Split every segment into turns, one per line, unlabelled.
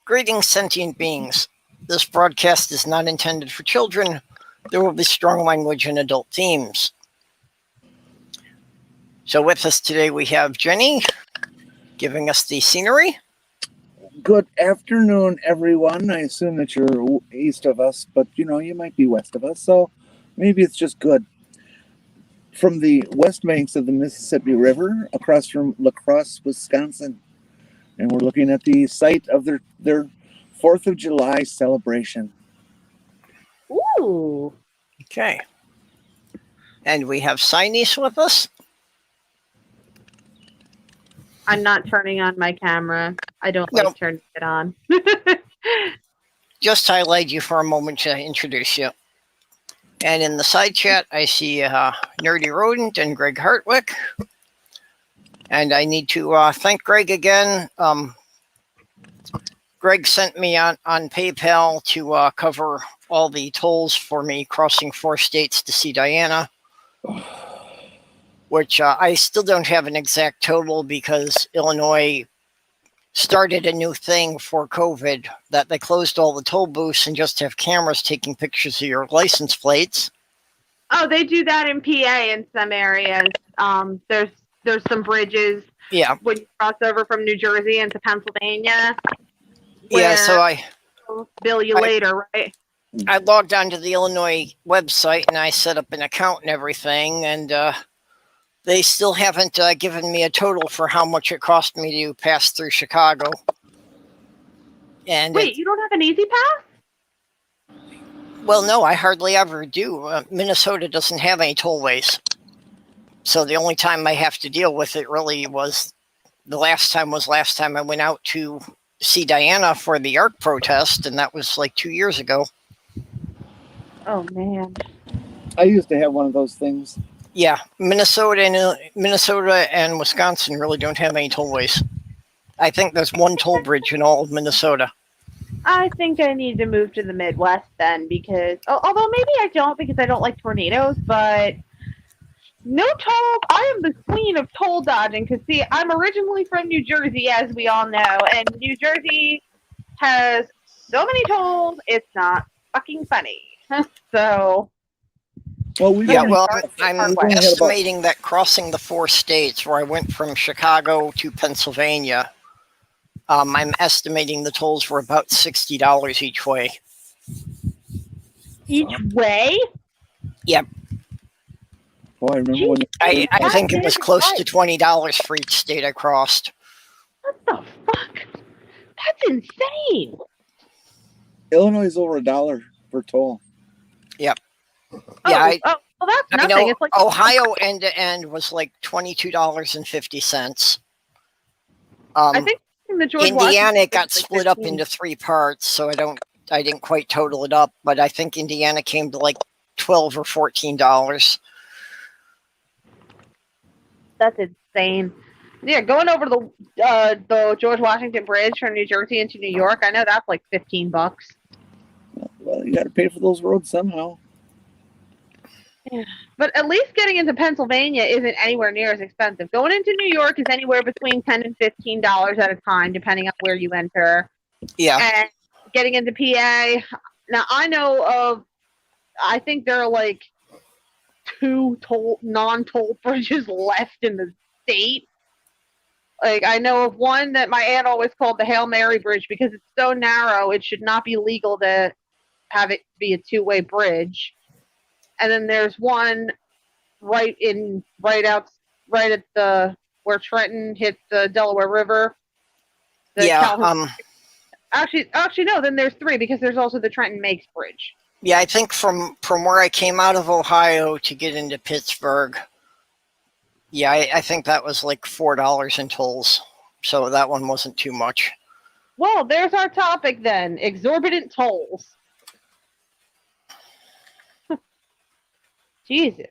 Greetings, sentient beings. This broadcast is not intended for children. There will be strong language and adult themes. So with us today we have Jenny giving us the scenery.
Good afternoon, everyone. I assume that you're east of us, but you might be west of us, so maybe it's just good. From the west banks of the Mississippi River, across from La Crosse, Wisconsin. And we're looking at the site of their 4th of July celebration.
Ooh.
Okay. And we have Sinise with us.
I'm not turning on my camera. I don't like turning it on.
Just highlight you for a moment to introduce you. And in the side chat, I see Nerdy Rodent and Greg Hartwick. And I need to thank Greg again. Greg sent me on PayPal to cover all the tolls for me crossing 4 states to see Diana, which I still don't have an exact total because Illinois started a new thing for COVID that they closed all the toll booths and just have cameras taking pictures of your license plates.
Oh, they do that in PA in some areas. There's some bridges.
Yeah.
When you cross over from New Jersey into Pennsylvania.
Yeah, so
they'll bill you later, right?
I logged onto the Illinois website and I set up an account and everything, and they still haven't given me a total for how much it cost me to pass through Chicago. And
wait, you don't have an Easy Pass?
Well, no, I hardly ever do. Minnesota doesn't have any tollways. So the only time I have to deal with it really was last time I went out to see Diana for the ARC protest, and that was like 2 years ago.
Oh, man.
I used to have one of those things.
Yeah, Minnesota and Wisconsin really don't have any tollways. I think there's one toll bridge in all of Minnesota.
I think I need to move to the Midwest then, because although maybe I don't because I don't like tornadoes, but no toll. I am the queen of toll dodging because, see, I'm originally from New Jersey, as we all know, and New Jersey has so many tolls, it's not fucking funny. So,
well, I'm estimating that crossing the 4 states where I went from Chicago to Pennsylvania, I'm estimating the tolls were about $60 each way.
Each way?
Yep.
Boy, I remember when
I think it was close to $20 for each state I crossed.
What the fuck? That's insane.
Illinois is over $1 per toll.
Yep.
Well, that's nothing.
I know
it's like
Ohio end to end was like $22.50.
I think the George
Indiana got split up into 3 parts, so I didn't quite total it up, but I think Indiana came to like $12 or $14.
That's insane. Yeah, going over the George Washington Bridge from New Jersey into New York, I know that's like $15.
Well, you got to pay for those roads somehow.
Yeah. But at least getting into Pennsylvania isn't anywhere near as expensive. Going into New York is anywhere between $10 and $15 at a time, depending on where you enter.
Yeah.
And getting into PA, now I know of, I think there are like 2 non-toll bridges left in the state. Like, I know of one that my aunt always called the Hail Mary Bridge because it's so narrow, it should not be legal to have it be a 2-way bridge. And then there's one right at the where Trenton hits the Delaware River. Actually, no. Then there's 3 because there's also the Trenton Makes Bridge.
Yeah, I think from where I came out of Ohio to get into Pittsburgh, yeah, I think that was like $4 in tolls. So that one wasn't too much.
Well, there's our topic then: exorbitant tolls. Jesus.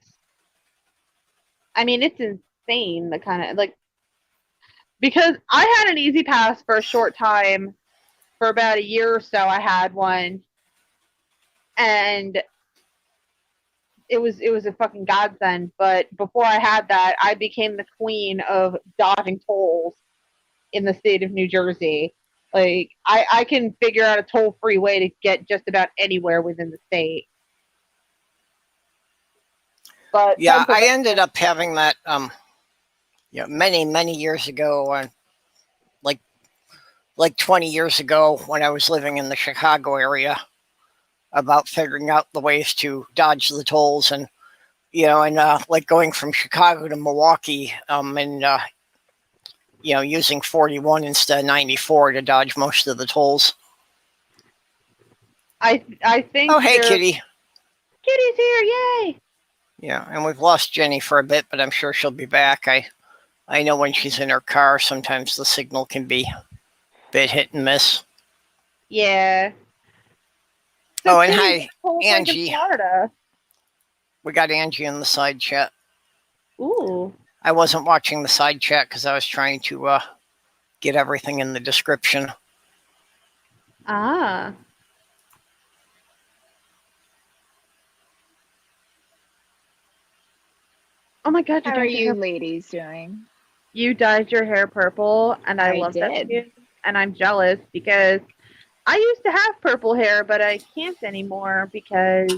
I mean, it's insane, the kind of, like, because I had an Easy Pass for a short time, for about a year or so I had one, and it was a fucking godsend, but before I had that, I became the queen of dodging tolls in the state of New Jersey. Like, I can figure out a toll-free way to get just about anywhere within the state. But
Yeah, I
Pennsylvania-
ended up having that many years ago, like 20 years ago when I was living in the Chicago area, about figuring out the ways to dodge the tolls, and like going from Chicago to Milwaukee, and using 41 instead of 94 to dodge most of the tolls.
I think.
Oh, hey, Kitty.
Kitty's here! Yay!
Yeah, and we've lost Jenny for a bit, but I'm sure she'll be back. I know when she's in her car, sometimes the signal can be a bit hit and miss.
Yeah.
Oh, and
Kitty's
hi,
whole thing in
Angie.
Florida.
We got Angie in the side chat.
Ooh.
I wasn't watching the side chat because I was trying to get everything in the description.
Ah. Oh my god,
How are you ladies doing?
You dyed your hair purple, and I love that
did.
for you, and I'm jealous because I used to have purple hair, but I can't anymore because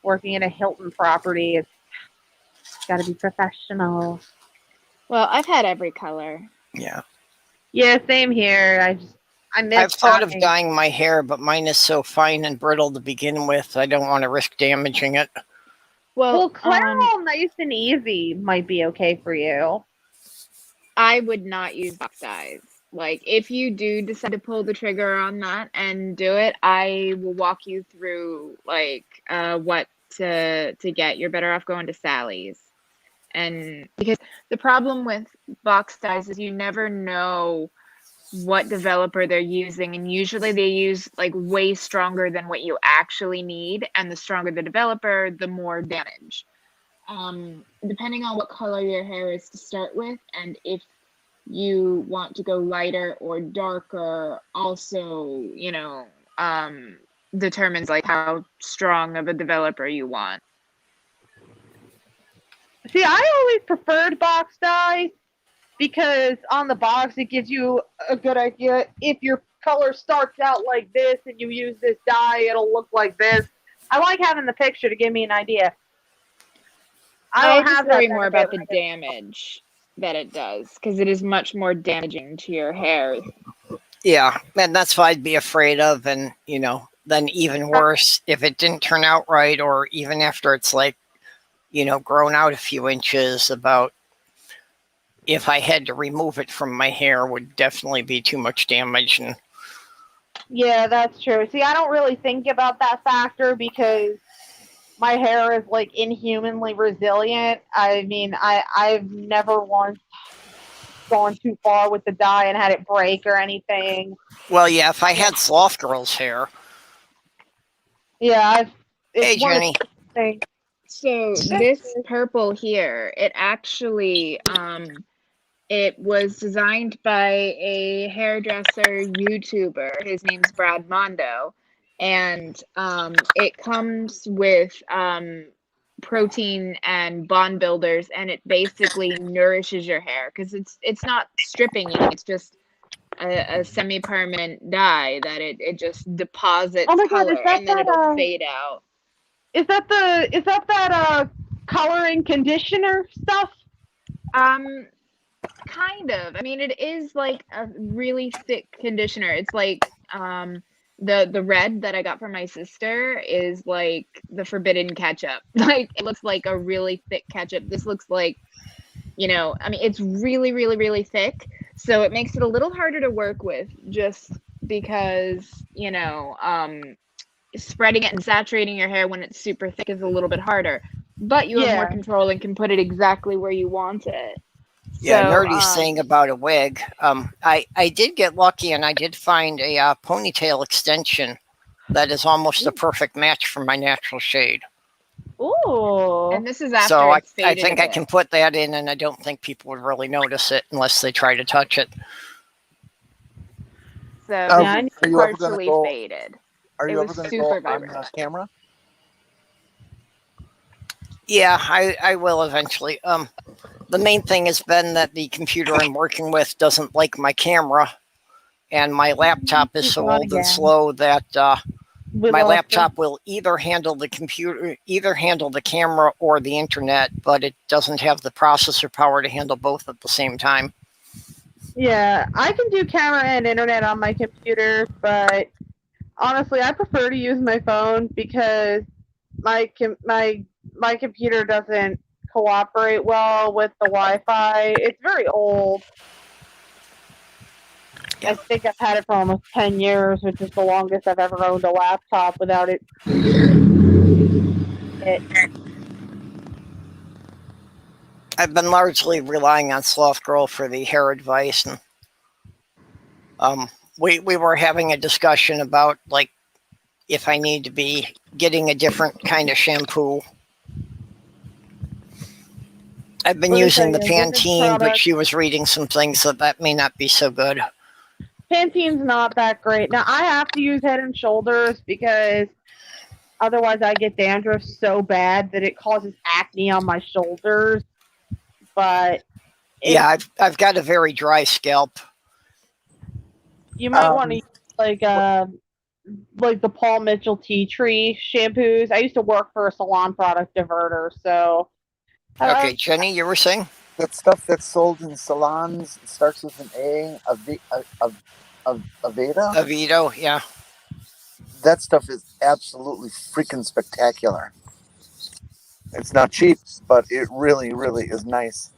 working in a Hilton property, it's got to be professional.
Well, I've had every color.
Yeah.
Yeah, same here. I miss.
I've thought of
dyeing.
dyeing my hair, but mine is so fine and brittle to begin with. I don't want to risk damaging it.
Well, Clairol Nice and Easy might be okay for you.
I would not use box dyes. Like, if you do decide to pull the trigger on that and do it, I will walk you through what to get. You're better off going to Sally's. And because the problem with box dyes is you never know what developer they're using, and usually they use like way stronger than what you actually need, and the stronger the developer, the more damage. Depending on what color your hair is to start with, and if you want to go lighter or darker, also determines like how strong of a developer you want.
See, I always preferred box dye because on the box it gives you a good idea. If your color starts out like this and you use this dye, it'll look like this. I like having the picture to give me an idea.
I just worry more about the damage that it does, because it is much more damaging to your hair.
Yeah, and that's what I'd be afraid of. And, then even worse, if it didn't turn out right, or even after it's grown out a few inches, about if I had to remove it from my hair would definitely be too much damage. And
yeah, that's true. See, I don't really think about that factor because my hair is like inhumanly resilient. I mean, I've never once gone too far with the dye and had it break or anything.
Well, yeah, if I had Sloth Girl's hair.
Yeah,
Hey, Jenny.
So this purple here, it actually, it was designed by a hairdresser YouTuber. His name's Brad Mondo. And it comes with protein and bond builders, and it basically nourishes your hair, because it's not stripping you. It's just a semi-permanent dye that it just deposits color, and then it'll fade out.
Is that that coloring conditioner stuff?
Kind of. I mean, it is like a really thick conditioner. It's like the red that I got from my sister is like the forbidden ketchup. Like, it looks like a really thick ketchup. This looks like, I mean, it's really, really, really thick. So it makes it a little harder to work with, just because, spreading it and saturating your hair when it's super thick is a little bit harder. But you have more control and can put it exactly where you want it.
Yeah, Nerdy's saying about a wig. I did get lucky, and I did find a ponytail extension that is almost a perfect match for my natural shade.
Ooh.
And this is after
so
it's
I
faded
think
a
I
bit.
can put that in, and I don't think people would really notice it unless they try to touch it.
So
Are you ever
partially
gonna go,
faded.
Are you
It
ever
was
going to
super
go on
vibrant.
camera?
Yeah, I will eventually. The main thing has been that the computer I'm working with doesn't like my camera, and my laptop is so
Not
old and
again.
slow that
We
my
lost
laptop will either handle the computer, either handle the camera or the internet, but it doesn't have the processor power to handle both at the same time.
Yeah, I can do camera and internet on my computer, but honestly, I prefer to use my phone because my computer doesn't cooperate well with the Wi-Fi. It's very old.
Yeah.
I think I've had it for almost 10 years, which is the longest I've ever owned a laptop without it.
I've been largely relying on Sloth Girl for the hair advice, and we were having a discussion about like if I need to be getting a different kind of shampoo. I've been
Let me
using the
tell you, women's
Pantene, but
products-
she was reading some things that may not be so good.
Pantene's not that great. Now, I have to use Head and Shoulders because otherwise I get dandruff so bad that it causes acne on my shoulders. But
Yeah, I've got a very dry scalp.
you might want to use like the Paul Mitchell tea tree shampoos. I used to work for a salon product diverter, so
Okay, Jenny, you were saying?
That stuff that's sold in salons starts with an A, Aveda.
Avito, yeah.
That stuff is absolutely freaking spectacular. It's not cheap, but it really, really is nice.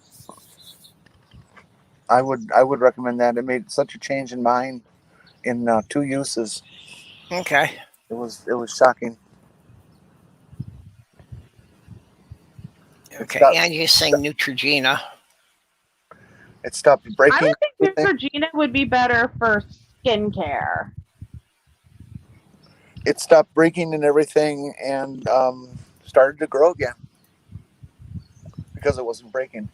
I would recommend that. It made such a change in mine in 2 uses.
Okay.
It was shocking.
Okay, and you're saying Neutrogena.
It stopped
I
breaking.
would think Neutrogena would be better for skincare.
It stopped breaking and everything, and started to grow again because it wasn't breaking.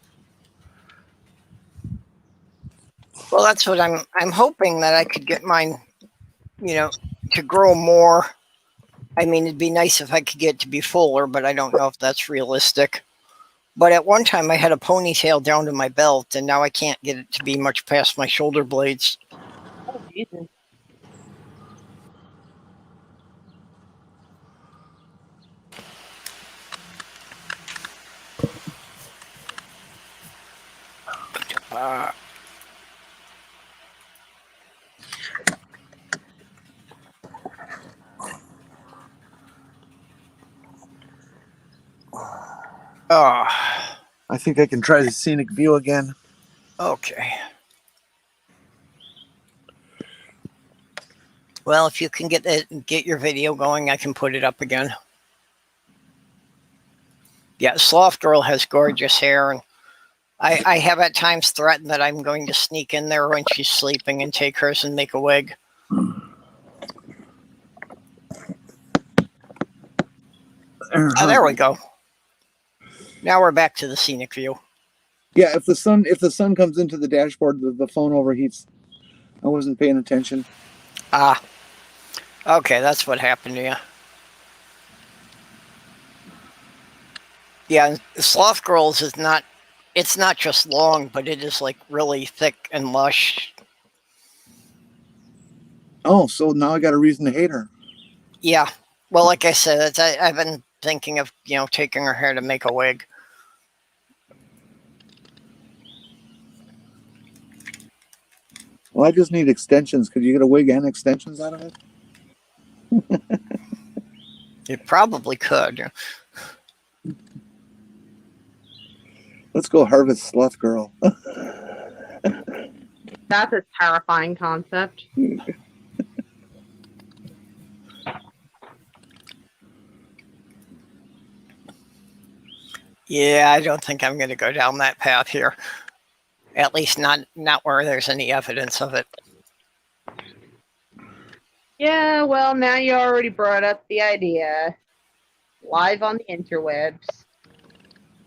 Well, that's what I'm hoping that I could get mine, to grow more. I mean, it'd be nice if I could get to be fuller, but I don't know if that's realistic. But at one time I had a ponytail down to my belt, and now I can't get it to be much past my shoulder blades.
Oh, Jesus.
Uh, oh,
I think I can try the scenic view again.
okay. Well, if you can get your video going, I can put it up again. Yeah, Sloth Girl has gorgeous hair, and I have at times threatened that I'm going to sneak in there when she's sleeping and take hers and make a wig. Oh, there we go. Now we're back to the scenic view.
Yeah, if the sun comes into the dashboard, the phone overheats. I wasn't paying attention.
Ah, okay, that's what happened to you. Yeah, Sloth Girls is not. It's not just long, but it is like really thick and lush.
Oh, so now I got a reason to hate her.
Yeah. Well, like I said, I've been thinking of taking her hair to make a wig.
Well, I just need extensions. Could you get a wig and extensions out of it?
You probably could.
Let's go harvest Sloth Girl.
That's a terrifying concept.
Yeah, I don't think I'm going to go down that path here. At least not where there's any evidence of it.
Yeah, well, now you already brought up the idea. Live on the interwebs.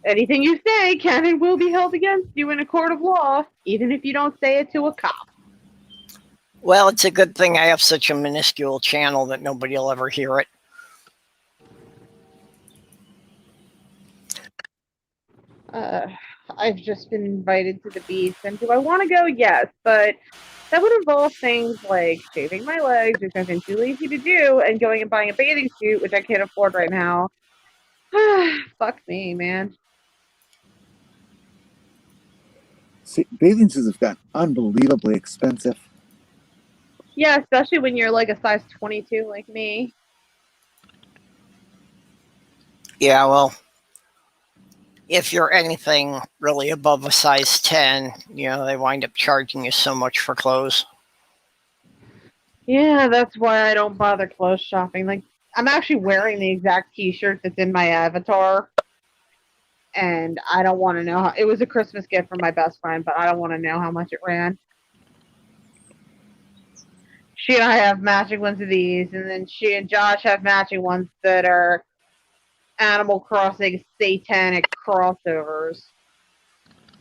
Anything you say can and will be held against you in a court of law, even if you don't say it to a cop.
Well, it's a good thing I have such a minuscule channel that nobody will ever hear it.
I've just been invited to the beach, and do I want to go? Yes, but that would involve things like shaving my legs, which I've been too lazy to do, and going and buying a bathing suit, which I can't afford right now. Fuck me, man.
See, bathing suits have gotten unbelievably expensive.
Yeah, especially when you're like a size 22 like me.
Yeah, well, if you're anything really above a size 10, they wind up charging you so much for clothes.
Yeah, that's why I don't bother clothes shopping. Like, I'm actually wearing the exact t-shirt that's in my avatar. And I don't want to know how... It was a Christmas gift from my best friend, but I don't want to know how much it ran. She and I have matching ones of these, and then she and Josh have matching ones that are Animal Crossing satanic crossovers.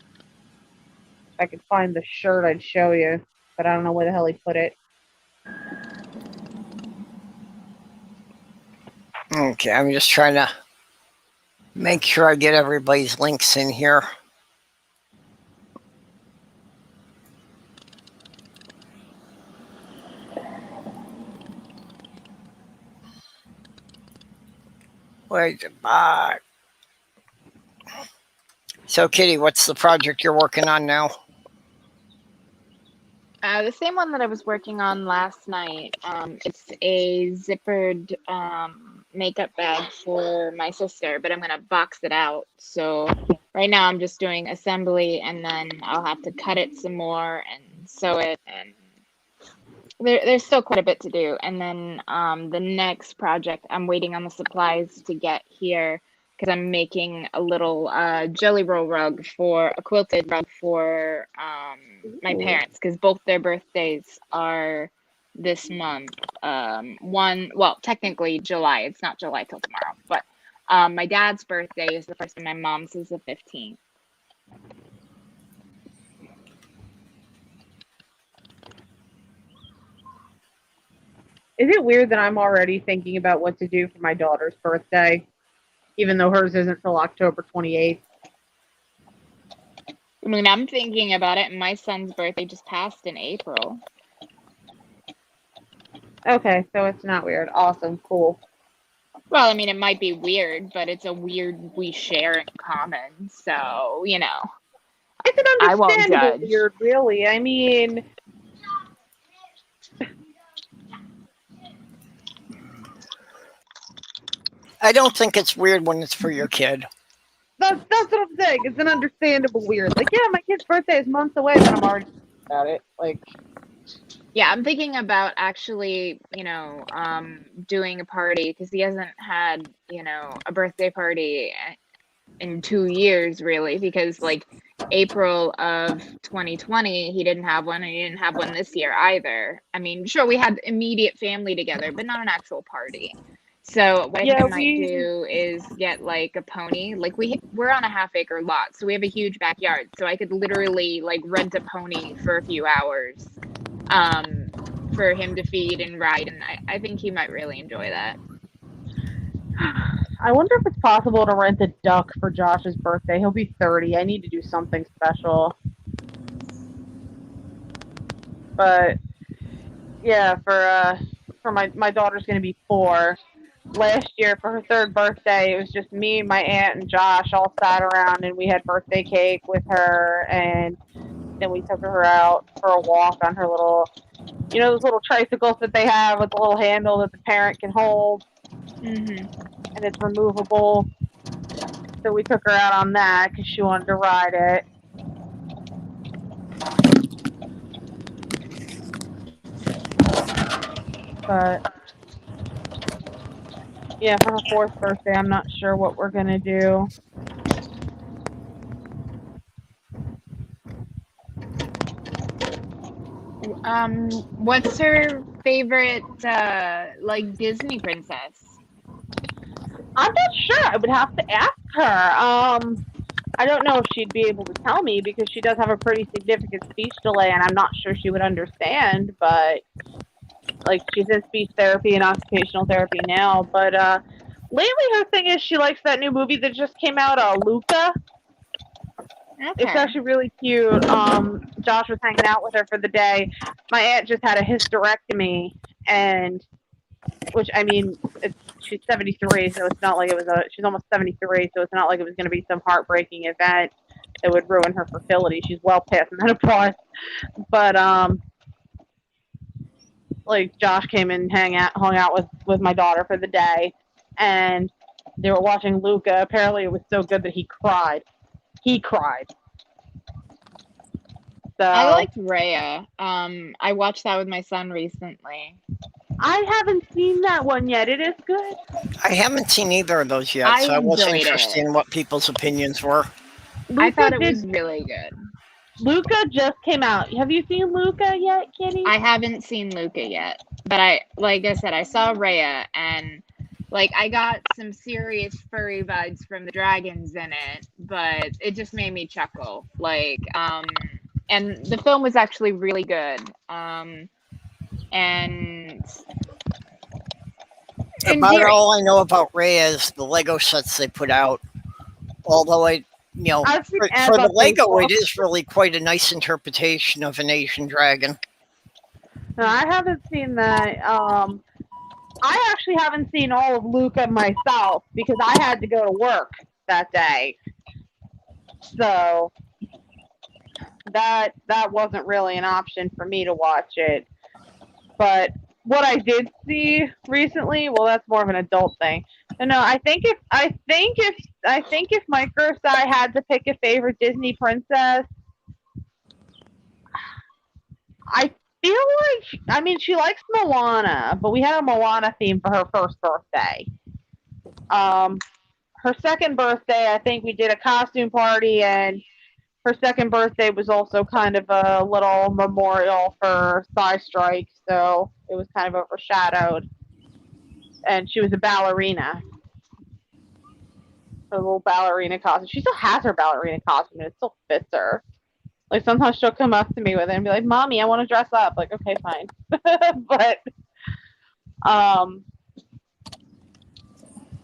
If I could find the shirt, I'd show you, but I don't know where the hell he put it.
Okay, I'm just trying to make sure I get everybody's links in here. Where's it back? So, Kitty, what's the project you're working on now?
The same one that I was working on last night. It's a zippered makeup bag for my sister, but I'm gonna box it out. So right now I'm just doing assembly, and then I'll have to cut it some more and sew it, and there's still quite a bit to do. And then the next project, I'm waiting on the supplies to get here, because I'm making a little jelly roll rug, a quilted rug for my parents, because both their birthdays are this month. Well, technically July. It's not July till tomorrow, but my dad's birthday is the first, and my mom's is the 15th.
Is it weird that I'm already thinking about what to do for my daughter's birthday, even though hers isn't till October 28th?
I mean, I'm thinking about it, and my son's birthday just passed in April.
Okay, so it's not weird. Awesome, cool.
Well, I mean, it might be weird, but it's a weird we share in common, so,
It's an
I won't
understandable
judge.
weird, really. I mean...
I don't think it's weird when it's for your kid.
That's what I'm saying. It's an understandable weird. Like, yeah, my kid's birthday is months away, but I'm already about it. Like...
Yeah, I'm thinking about actually, doing a party, because he hasn't had, a birthday party in 2 years, really, because, like, April of 2020, he didn't have one, and he didn't have one this year either. I mean, sure, we had immediate family together, but not an actual party. So what I think I might do is get, like, a pony. Like, we're on a half-acre lot, so we have a huge backyard, so I could literally, like, rent a pony for a few hours for him to feed and ride, and I think he might really enjoy that.
I wonder if it's possible to rent a duck for Josh's birthday. He'll be 30. I need to do something special. But yeah, for my daughter's gonna be 4. Last year for her 3rd birthday, it was just me, my aunt, and Josh all sat around, and we had birthday cake with her, and then we took her out for a walk on her little, those little tricycles that they have with the little handle that the parent can hold.
Mm-hmm.
And it's removable. So we took her out on that because she wanted to ride it. But yeah, for her 4th birthday, I'm not sure what we're gonna do.
What's her favorite, like, Disney princess?
I'm not sure. I would have to ask her. I don't know if she'd be able to tell me, because she does have a pretty significant speech delay, and I'm not sure she would understand, but, like, she's in speech therapy and occupational therapy now, but, lately her thing is she likes that new movie that just came out, Luca.
Okay.
It's actually really cute. Josh was hanging out with her for the day. My aunt just had a hysterectomy, and which I mean, she's 73, so it's not like it was she's almost 73, so it's not like it was going to be some heartbreaking event that would ruin her fertility. She's well past menopause, but like Josh came and hung out with my daughter for the day, and they were watching Luca. Apparently, it was so good that he cried. He cried. So
I liked Raya. I watched that with my son recently.
I haven't seen that one yet. It is good.
I haven't seen either of those yet,
I
so I was
enjoyed
interested
it.
in what people's opinions were.
I thought it was really good.
Luca just came out. Have you seen Luca yet, Kitty?
I haven't seen Luca yet, but like I said, I saw Raya, and like I got some serious furry vibes from the dragons in it, but it just made me chuckle. Like, and the film was actually really good. And
About all I know about Raya is the Lego sets they put out. Although for the Lego, it is really quite a nice interpretation of an Asian dragon.
No, I haven't seen that. I actually haven't seen all of Luca myself because I had to go to work that day. So that wasn't really an option for me to watch it. But what I did see recently, well, that's more of an adult thing. No, I think if Mike or I had to pick a favorite Disney princess, I feel like, I mean, she likes Moana, but we had a Moana theme for her first birthday. Her second birthday, I think we did a costume party, and her second birthday was also kind of a little memorial for Thigh Strike, so it was kind of overshadowed. And she was a ballerina. Her little ballerina costume. She still has her ballerina costume, and it still fits her. Like, sometimes she'll come up to me with it and be like, Mommy, I want to dress up. Like, okay, fine. But,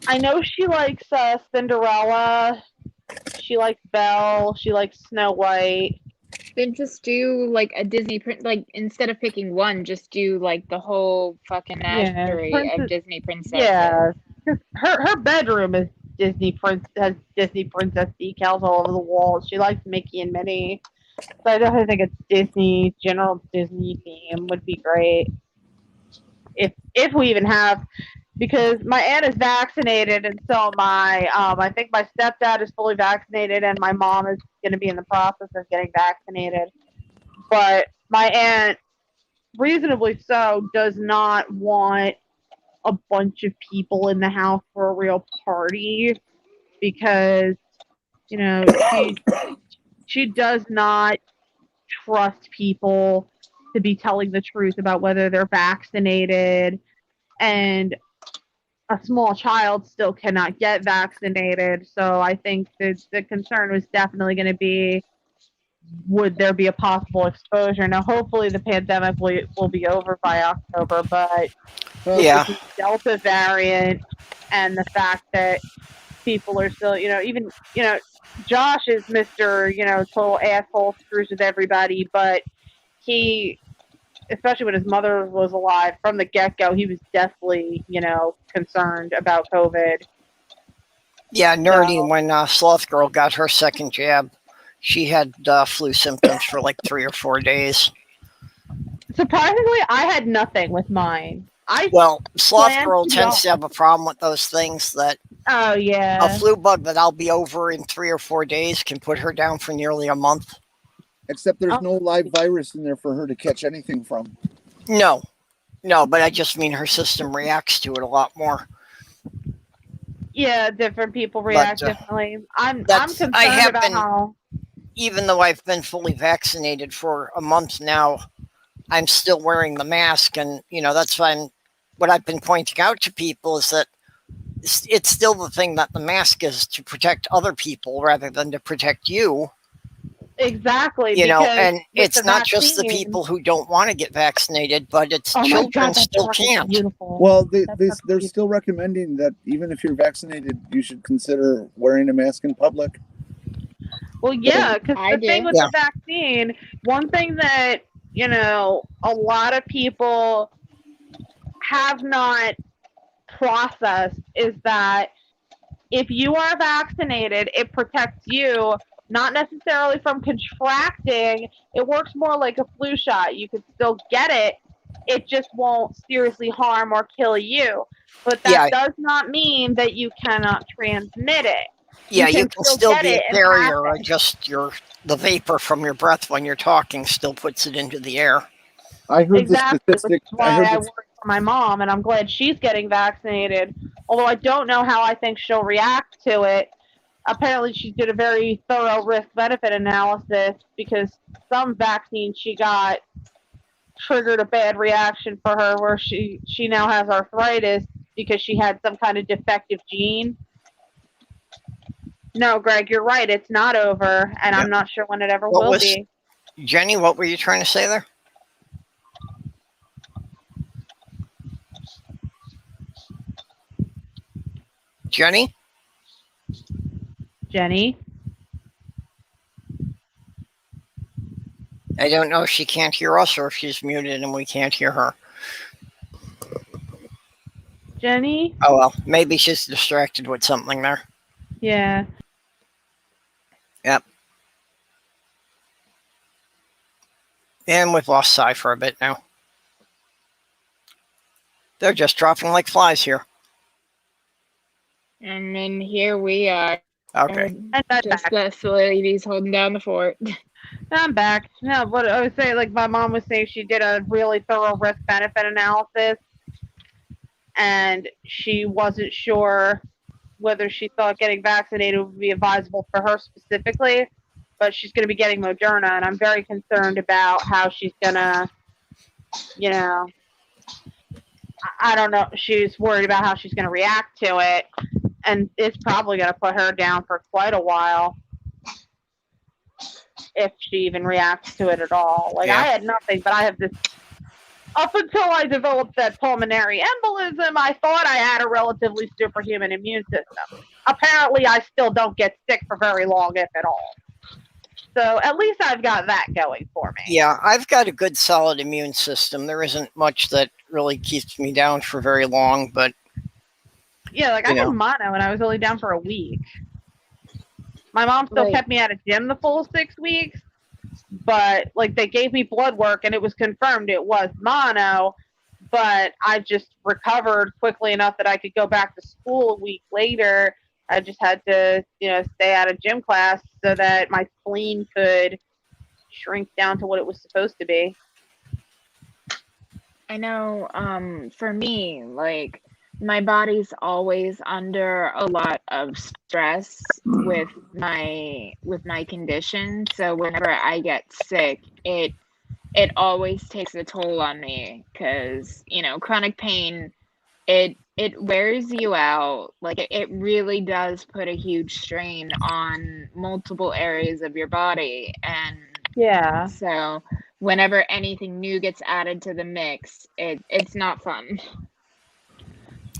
I know she likes Cinderella. She likes Belle. She likes Snow White.
Then just do like a Disney like instead of picking one, just do like the whole fucking menagerie of Disney princesses.
Yeah, her bedroom is has Disney princess decals all over the walls. She likes Mickey and Minnie, so I definitely think a general Disney theme would be great. If we even have. Because my aunt is vaccinated, and so am I. I think my stepdad is fully vaccinated, and my mom is going to be in the process of getting vaccinated. But my aunt, reasonably so, does not want a bunch of people in the house for a real party because, you know, she does not trust people to be telling the truth about whether they're vaccinated, and a small child still cannot get vaccinated. So I think that the concern was definitely going to be, would there be a possible exposure? Now, hopefully the pandemic will be over by October, but
yeah,
the Delta variant and the fact that people are still, even, Josh is Mr., total asshole, screws with everybody, but he, especially when his mother was alive, from the get-go, he was deathly, concerned about COVID.
Yeah, nerdy, when Sloth Girl got her second jab, she had flu symptoms for like 3 or 4 days.
Surprisingly, I had nothing with mine.
Sloth Girl tends to have a problem with those things that a flu bug that I'll be over in 3 or 4 days can put her down for nearly a month.
Except there's no live virus in there for her to catch anything from.
No, but I just mean her system reacts to it a lot more.
Yeah, different people react differently. I'm concerned about how...
Even though I've been fully vaccinated for a month now, I'm still wearing the mask, and that's fine. What I've been pointing out to people is that it's still the thing that the mask is to protect other people rather than to protect you.
Exactly.
And it's not just the people who don't want to get vaccinated, but it's children still can't.
Well, they're still recommending that even if you're vaccinated, you should consider wearing a mask in public.
Well, yeah, because
I
the thing
do.
with
Yeah.
the vaccine, one thing that, a lot of people have not processed is that if you are vaccinated, it protects you not necessarily from contracting. It works more like a flu shot. You could still get it. It just won't seriously harm or kill you. But that
Yeah.
does not mean that you cannot transmit it.
Yeah, you
can
can
still
still
get
be a
it and pass
carrier, or
it.
just the vapor from your breath when you're talking still puts it into the air.
I heard the
Exactly, which
statistic.
is why I worry for my mom, and I'm glad she's getting vaccinated. Although I don't know how I think she'll react to it. Apparently, she did a very thorough risk-benefit analysis because some vaccine she got triggered a bad reaction for her, where she now has arthritis because she had some kind of defective gene. No, Greg, you're right. It's not over, and
Yep.
I'm not sure when it ever
What
will
was
be.
Jenny? What were you trying to say there? Jenny?
Jenny?
I don't know if she can't hear us or if she's muted and we can't hear her.
Jenny?
Oh well, maybe she's distracted with something there.
Yeah.
Yep. And we've lost Cy for a bit now. They're just dropping like flies here.
And then here we are.
Okay.
And I'm
Just
back.
us ladies holding down the fort.
I'm back. No, but I would say, like my mom was saying, she did a really thorough risk-benefit analysis, and she wasn't sure whether she thought getting vaccinated would be advisable for her specifically, but she's going to be getting Moderna, and I'm very concerned about how she's going to, I don't know. She's worried about how she's going to react to it, and it's probably going to put her down for quite a while if she even reacts to it at all. Like,
Yeah.
I had nothing, but I have this. Up until I developed that pulmonary embolism, I thought I had a relatively superhuman immune system. Apparently, I still don't get sick for very long, if at all. So at least I've got that going for me.
Yeah, I've got a good solid immune system. There isn't much that really keeps me down for very long, but
yeah, like I had mono and I was only down for a week. My mom still kept me at a gym the full 6 weeks, but like they gave me blood work and it was confirmed it was mono, but I just recovered quickly enough that I could go back to school a week later. I just had to, stay out of gym class so that my spleen could shrink down to what it was supposed to be.
I know, for me, like, my body's always under a lot of stress with my condition. So whenever I get sick, it always takes a toll on me because, chronic pain, it wears you out. Like it really does put a huge strain on multiple areas of your body. And
yeah,
so whenever anything new gets added to the mix, it's not fun.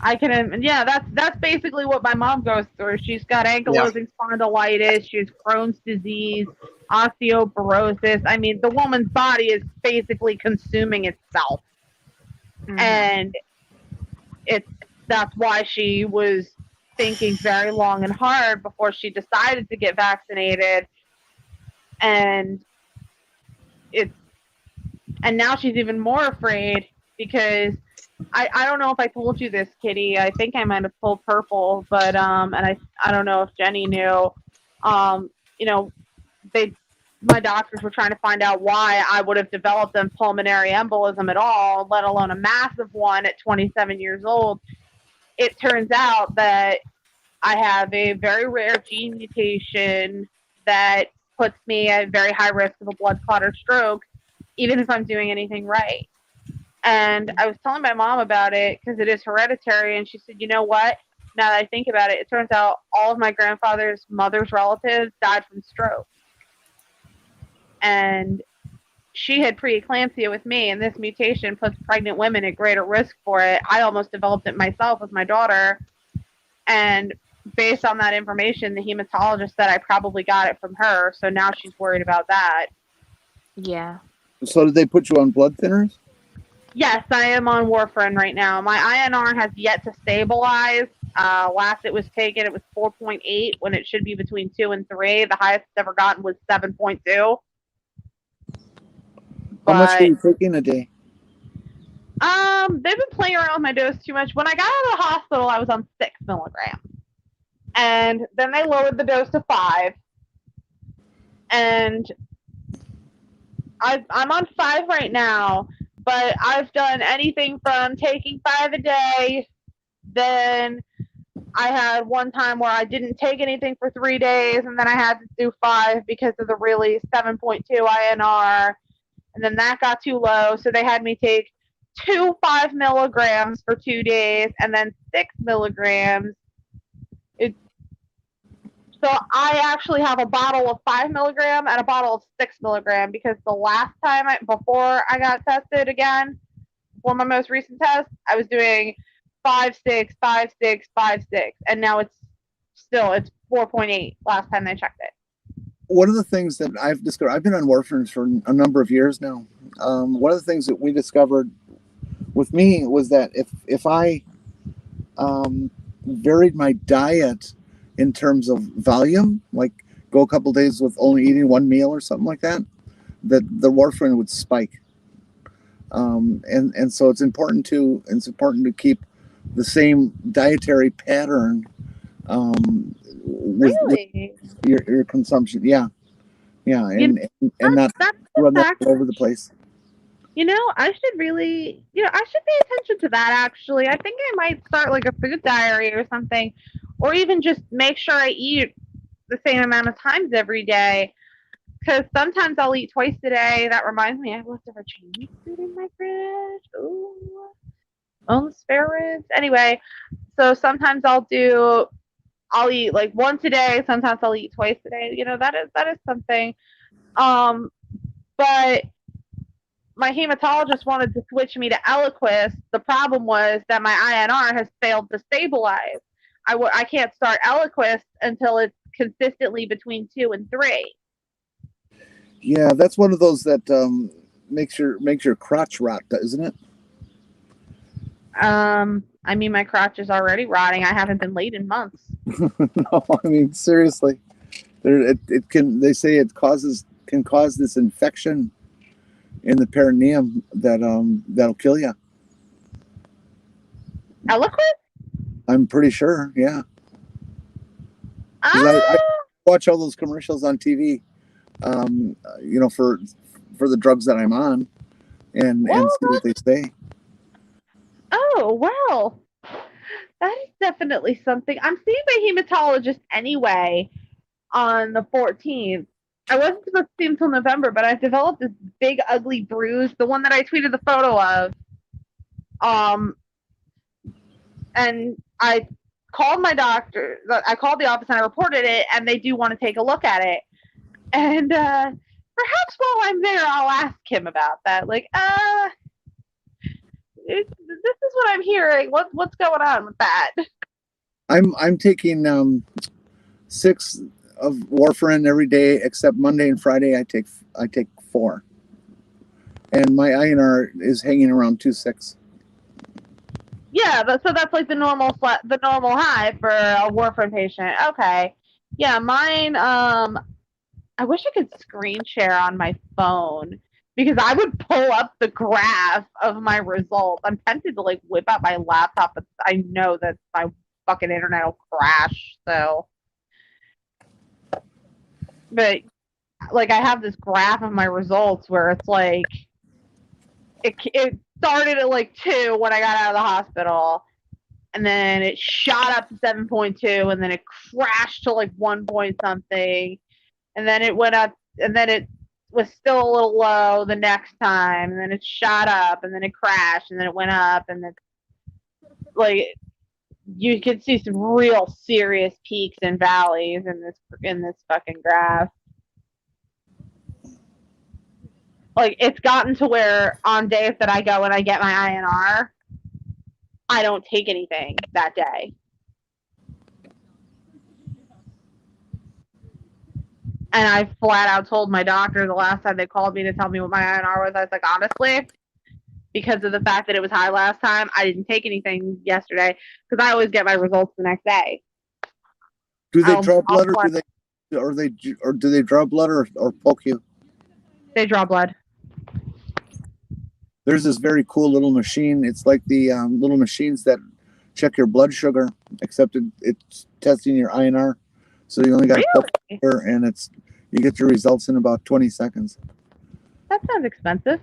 I can, that's basically what my mom goes through. She's got ankylosing spondylitis, she's Crohn's disease, osteoporosis. I mean, the woman's body is basically consuming itself. Mm-hmm. And that's why she was thinking very long and hard before she decided to get vaccinated. And now she's even more afraid because I don't know if I told you this, Kitty. I think I might have told Purple, but and I don't know if Jenny knew. My doctors were trying to find out why I would have developed a pulmonary embolism at all, let alone a massive one at 27 years old. It turns out that I have a very rare gene mutation that puts me at very high risk of a blood clot or stroke, even if I'm doing anything right. And I was telling my mom about it because it is hereditary, and she said, you know what? Now that I think about it, it turns out all of my grandfather's mother's relatives died from stroke. And she had preeclampsia with me, and this mutation puts pregnant women at greater risk for it. I almost developed it myself with my daughter. And based on that information, the hematologist said I probably got it from her. So now she's worried about that.
Yeah.
So did they put you on blood thinners?
Yes, I am on warfarin right now. My INR has yet to stabilize. Last it was taken, it was 4.8 when it should be between 2 and 3. The highest it's ever gotten was 7.2.
How much are
But
you taking a day?
they've been playing around with my dose too much. When I got out of the hospital, I was on 6 milligrams. And then they lowered the dose to 5. And I'm on 5 right now, but I've done anything from taking 5 a day. Then I had one time where I didn't take anything for 3 days, and then I had to do 5 because of the really 7.2 INR. And then that got too low, so they had me take 2 5 milligrams for 2 days, and then 6 milligrams. So I actually have a bottle of 5 milligram and a bottle of 6 milligram, because the last time before I got tested again, for my most recent test, I was doing 5 6 5 6 5 6, and now it's 4.8 last time they checked it.
One of the things that I've discovered, I've been on warfarin for a number of years now. One of the things that we discovered with me was that if I varied my diet in terms of volume, like go a couple days with only eating one meal or something like that, that the warfarin would spike. And so it's important to keep the same dietary pattern with
Really?
your consumption. Yeah, and not run that all over the place.
I should really, I should pay attention to that, actually. I think I might start like a food diary or something, or even just make sure I eat the same amount of times every day. Because sometimes I'll eat twice a day. That reminds me, I have leftover Chinese food in my fridge. Ooh. Oh, spare ribs. Anyway, so sometimes I'll eat like once a day. Sometimes I'll eat twice a day. That is something. But my hematologist wanted to switch me to Eliquis. The problem was that my INR has failed to stabilize. I can't start Eliquis until it's consistently between 2 and 3.
Yeah, that's one of those that makes your crotch rot, isn't it?
I mean, my crotch is already rotting. I haven't been late in months.
No, I mean seriously, it can. They say it can cause this infection in the perineum that'll kill you.
Eliquis?
I'm pretty sure. Yeah, because
Ah,
I watch all those commercials on TV. For the drugs that I'm on, and
well,
see what they say.
oh, well, that is definitely something. I'm seeing my hematologist anyway on the 14th. I wasn't supposed to see him until November, but I've developed this big, ugly bruise, the one that I tweeted the photo of. And I called my doctor. I called the office and I reported it, and they do want to take a look at it. And perhaps while I'm there, I'll ask him about that. Like, this is what I'm hearing. What's going on with that?
I'm taking 6 of warfarin every day, except Monday and Friday I take 4, and my INR is hanging around 2.6.
Yeah, so that's like the normal high for a warfarin patient. Okay, yeah, mine. I wish I could screen share on my phone, because I would pull up the graph of my results. I'm tempted to like whip out my laptop, but I know that my fucking internet will crash. So, but like I have this graph of my results where it's like it started at like 2 when I got out of the hospital, and then it shot up to 7.2, and then it crashed to like 1 point something, and then it went up, and then it was still a little low the next time, and then it shot up, and then it crashed, and then it went up, and then like you could see some real serious peaks and valleys in this fucking graph. Like, it's gotten to where on days that I go and I get my INR, I don't take anything that day. And I flat out told my doctor the last time they called me to tell me what my INR was, I was like, honestly, because of the fact that it was high last time, I didn't take anything yesterday because I always get my results the next day.
Do they draw blood, or do they draw blood or poke you?
They draw blood.
There's this very cool little machine. It's like the little machines that check your blood sugar, except it's testing your INR. So you only got to poke here, and you get your results in about 20 seconds.
That sounds expensive.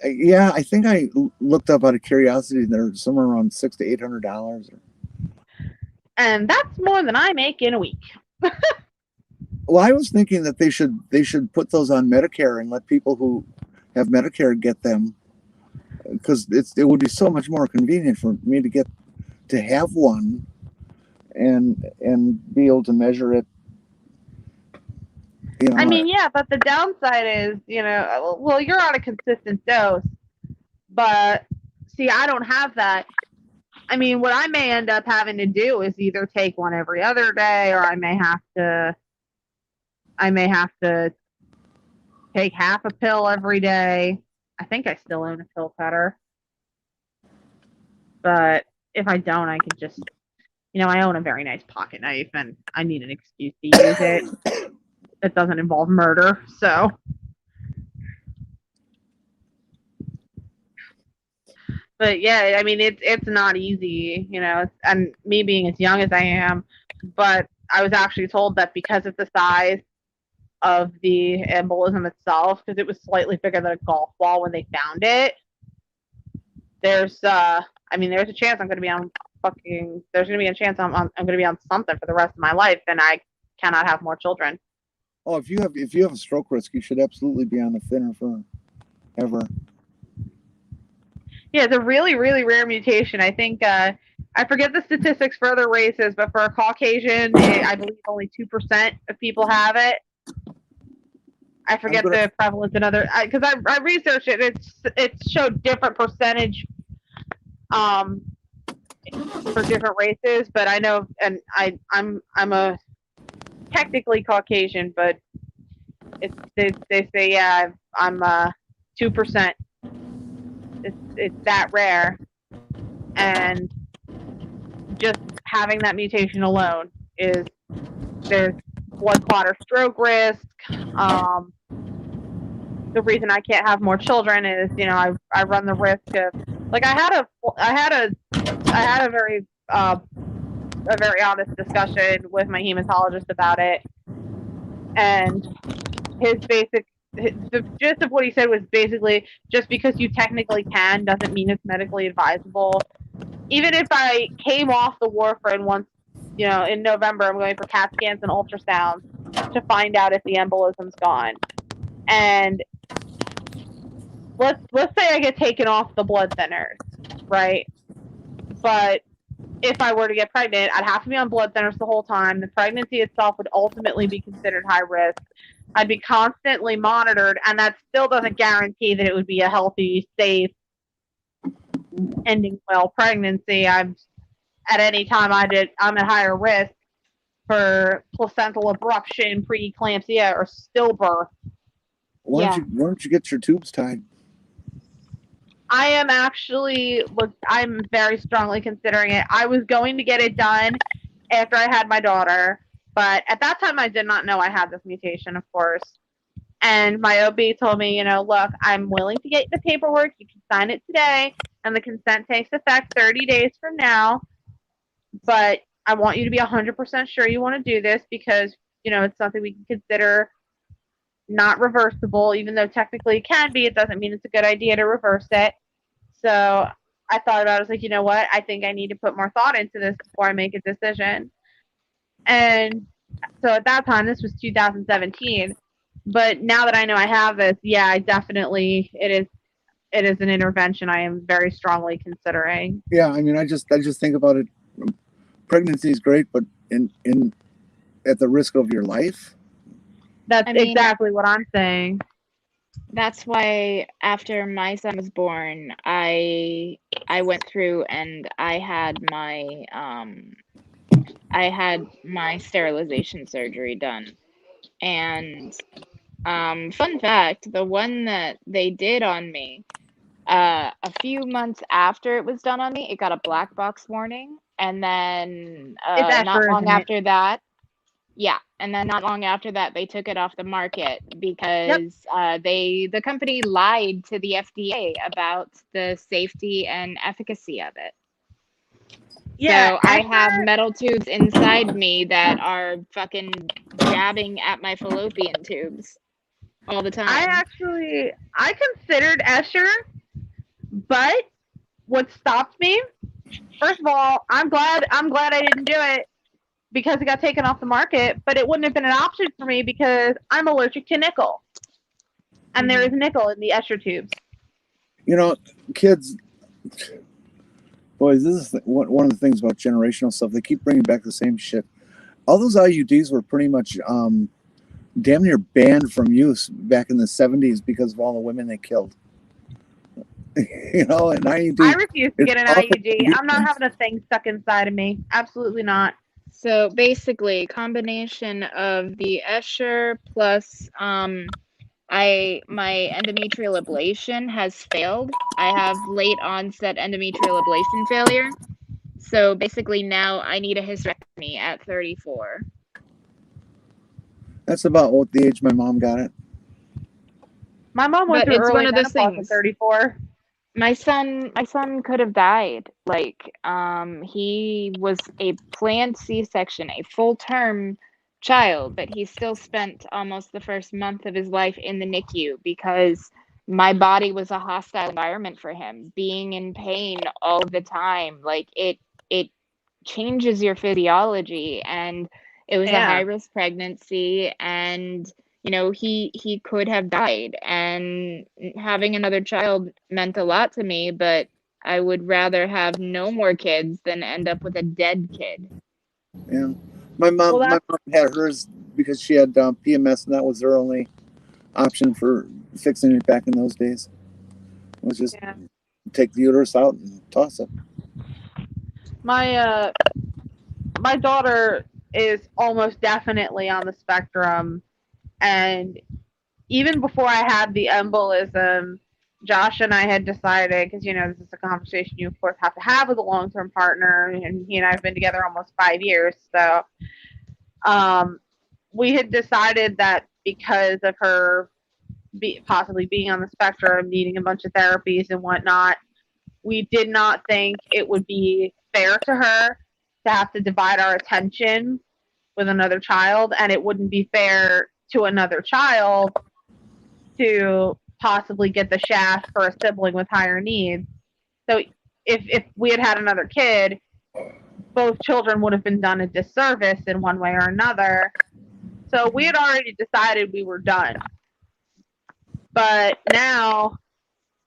Yeah, I think I looked up out of curiosity. They're somewhere around $600 to $800.
And that's more than I make in a week.
Well, I was thinking that they should put those on Medicare and let people who have Medicare get them, because it would be so much more convenient for me to have one and be able to measure it. You know,
I mean, yeah, but the downside is, well, you're on a consistent dose, but see, I don't have that. I mean, what I may end up having to do is either take one every other day, or I may have to take half a pill every day. I think I still own a pill cutter, but if I don't, I could just, I own a very nice pocket knife, and I need an excuse to use it. It doesn't involve murder, so. But yeah, I mean, it's not easy, and me being as young as I am, but I was actually told that because of the size of the embolism itself, because it was slightly bigger than a golf ball when they found it, there's a chance I'm going to be on there's going to be a chance I'm going to be on something for the rest of my life, and I cannot have more children.
Oh, if you have a stroke risk, you should absolutely be on the thinner for ever.
Yeah, it's a really, really rare mutation. I think I forget the statistics for other races, but for a Caucasian, I believe only 2% of people have it. I forget the prevalence in other, because I researched it. It showed different percentage for different races, but I know, and I'm a technically Caucasian, but they say, yeah, I'm 2%. It's that rare, and just having that mutation alone there's blood clot or stroke risk. The reason I can't have more children is, I run the risk of, like, I had a very honest discussion with my hematologist about it, and the gist of what he said was basically, just because you technically can doesn't mean it's medically advisable. Even if I came off the warfarin once, in November, I'm going for CAT scans and ultrasounds to find out if the embolism's gone. And let's say I get taken off the blood thinners, right? But if I were to get pregnant, I'd have to be on blood thinners the whole time. The pregnancy itself would ultimately be considered high risk. I'd be constantly monitored, and that still doesn't guarantee that it would be a healthy, safe, ending well pregnancy. At any time I'm at higher risk for placental abruption, preeclampsia, or stillbirth.
Why don't you get your tubes tied?
I am I'm very strongly considering it. I was going to get it done after I had my daughter, but at that time I did not know I had this mutation, of course. And my OB told me, look, I'm willing to get the paperwork. You can sign it today, and the consent takes effect 30 days from now. But I want you to be 100% sure you want to do this, because, it's something we can consider not reversible. Even though technically it can be, it doesn't mean it's a good idea to reverse it. So I thought about it. I was like, you know what? I think I need to put more thought into this before I make a decision. And so at that time, this was 2017. But now that I know I have this, yeah, it is an intervention I am very strongly considering.
Yeah, I mean, I just think about it. Pregnancy is great, but at the risk of your life.
That's exactly what I'm saying.
That's why after my son was born, I went through and I had my sterilization surgery done. And fun fact, the one that they did on me, a few months after it was done on me, it got a black box warning. And then
It's
not
Escher,
long
isn't it?
after that, yeah, and then not long after that, they took it off the market because the company lied to the FDA about the safety and efficacy of it.
Yeah,
So I have
Escher.
metal tubes inside me that are fucking jabbing at my fallopian tubes all the time.
I considered Escher, but what stopped me? First of all, I'm glad I didn't do it because it got taken off the market. But it wouldn't have been an option for me because I'm allergic to nickel, and there is nickel in the Escher tubes.
You know, kids, boys, this is one of the things about generational stuff. They keep bringing back the same shit. All those IUDs were pretty much damn near banned from use back in the 70s because of all the women they killed. You know, an IUD.
I refuse to get an
awful.
IUD. I'm not having a thing stuck inside of me. Absolutely not.
So basically, combination of the Escher plus my endometrial ablation has failed. I have late onset endometrial ablation failure. So basically now I need a hysterectomy at 34.
That's about what the age my mom got it.
My mom went
But
through
it's
early
one of those
menopause at
things.
34.
My son could have died. Like, he was a planned C-section, a full-term child, but he still spent almost the first month of his life in the NICU because my body was a hostile environment for him, being in pain all the time. Like, it changes your physiology, and it was a high-risk pregnancy, and you know, he could have died, and having another child meant a lot to me, but I would rather have no more kids than end up with a dead kid.
Yeah, my mom had hers because she had PMS, and that was her only option for fixing it back in those days. It was just take the uterus out and toss it.
My daughter is almost definitely on the spectrum, and even before I had the embolism, Josh and I had decided, because, you know, this is a conversation you, of course, have to have with a long-term partner, and he and I have been together almost 5 years, so we had decided that because of her possibly being on the spectrum, needing a bunch of therapies and whatnot, we did not think it would be fair to her to have to divide our attention with another child, and it wouldn't be fair to another child to possibly get the shaft for a sibling with higher needs. So if we had had another kid, both children would have been done a disservice in one way or another. So we had already decided we were done. But now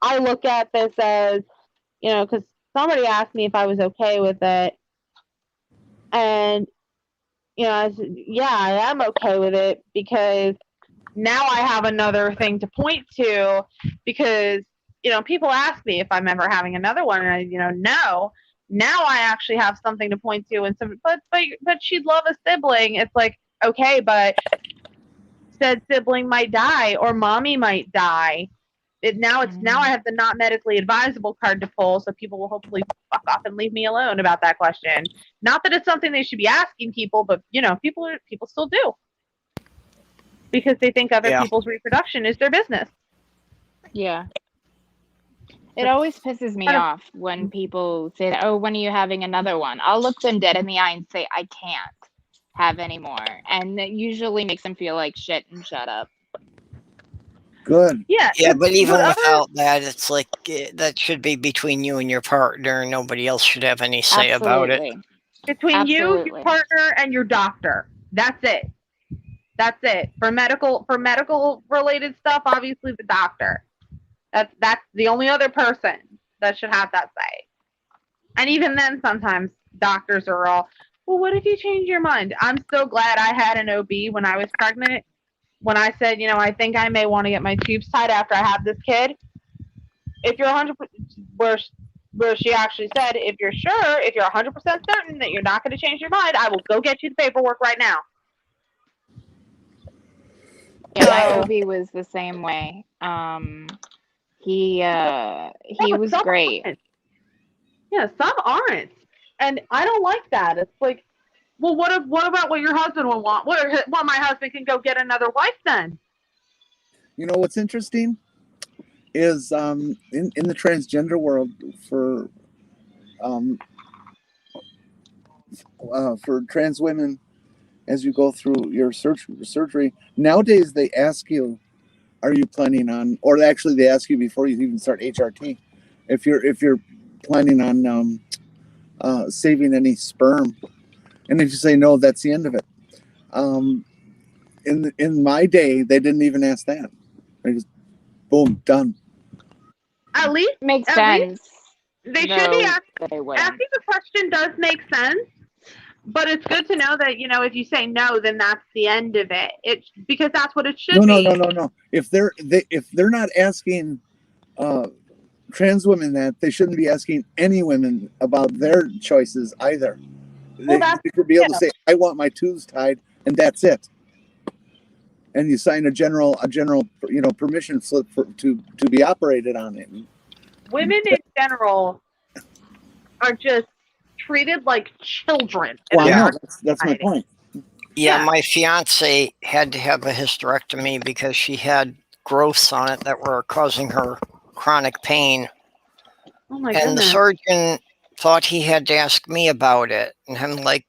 I look at this as, you know, because somebody asked me if I was okay with it. And, you know, I said, yeah, I am okay with it because now I have another thing to point to, because, you know, people ask me if I'm ever having another one, and I, you know, no. Now I actually have something to point to, and some, but she'd love a sibling. It's like, okay, but said sibling might die, or mommy might die. Now I have the not medically advisable card to pull, so people will hopefully fuck off and leave me alone about that question. Not that it's something they should be asking people, but, you know, people still do, because they think other people's reproduction is their business.
Yeah. It always pisses me off when people say, oh, when are you having another one? I'll look them dead in the eye and say, I can't have any more. And that usually makes them feel like shit and shut up.
Good.
Yeah.
Yeah, but even without that, it's like that should be between you and your partner. Nobody else should have any say about it.
Between you, your partner, and your doctor. That's it. That's it. For medical related stuff, obviously the doctor. That's the only other person that should have that say. And even then, sometimes doctors are all, well, what if you change your mind? I'm so glad I had an OB when I was pregnant. When I said, you know, I think I may want to get my tubes tied after I have this kid. If you're 100%, where she actually said, if you're 100% certain that you're not going to change your mind, I will go get you the paperwork right now.
Yeah, my
So-
OB was the same way. He
but
was
some
great.
aren't. Yeah, some aren't, and I don't like that. It's like, well, what about what your husband would want? What my husband can go get another wife then?
You know what's interesting is in the transgender world um, for trans women, as you go through your surgery nowadays, they ask you, are you planning on, or actually they ask you before you even start HRT, if you're planning on saving any sperm, and if you say no, that's the end of it. Um, in my day, they didn't even ask that. They just boom, done.
At least
Makes
At least
sense.
they should be
They wouldn't.
asking the question does make sense, but it's good to know that if you say no, then that's the end of it. It's because that's what it should be.
No. If they're not asking trans women that, they shouldn't be asking any women about their choices either.
Well, that's
They should be able to say, I want my tubes tied, and that's it. And you sign a general permission slip to be operated on it.
women in general are just treated like children.
Well, I
Yeah.
know that's my point.
Yeah,
Yeah.
my fiance had to have a hysterectomy because she had growths on it that were causing her chronic pain.
Oh my
And the
goodness.
surgeon thought he had to ask me about it. And I'm like,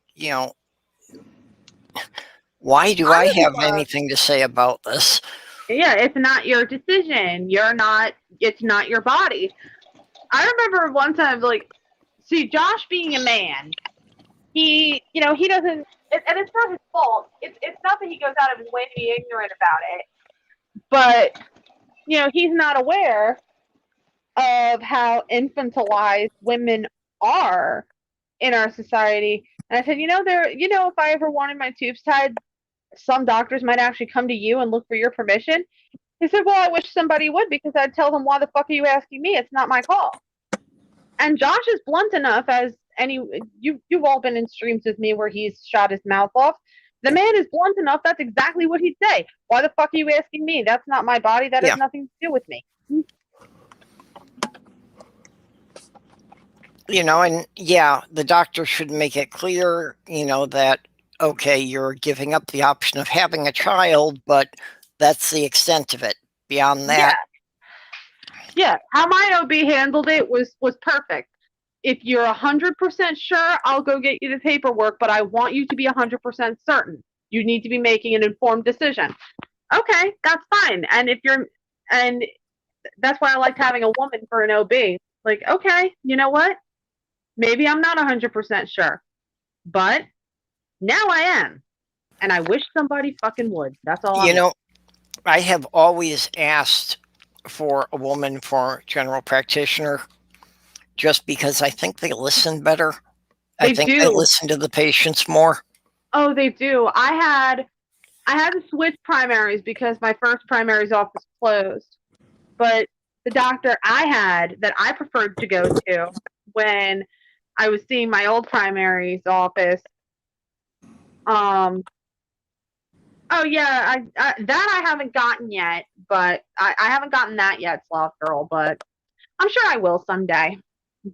why do I have anything to say about this?
Yeah, it's not your decision. It's not your body. I remember one time, see, Josh being a man, he doesn't, and it's not his fault. It's not that he goes out of his way to be ignorant about it, but, he's not aware of how infantilized women are in our society. And I said, if I ever wanted my tubes tied, some doctors might actually come to you and look for your permission. He said, well, I wish somebody would, because I'd tell them, why the fuck are you asking me? It's not my call. And Josh is blunt enough, as you've all been in streams with me where he's shot his mouth off. The man is blunt enough. That's exactly what he'd say. Why the fuck are you asking me? That's not my body. That has nothing to do with me.
And the doctor should make it clear, that, okay, you're giving up the option of having a child, but that's the extent of it. Beyond that.
Yeah. How my OB handled it was perfect. If you're 100% sure, I'll go get you the paperwork, but I want you to be 100% certain. You need to be making an informed decision. Okay, that's fine. And that's why I liked having a woman for an OB. Like, okay, you know what? Maybe I'm not 100% sure, but now I am. And I wish somebody fucking would. That's all
I have always asked for a woman for general practitioner just because I think they listen better. I think they listen to the patients more.
Oh, they do. I had to switch primaries because my first primary's office closed. But the doctor I had that I preferred to go to when I was seeing my old primary's office, oh yeah, I haven't gotten yet, but I haven't gotten that yet, Sloth Girl, but I'm sure I will someday.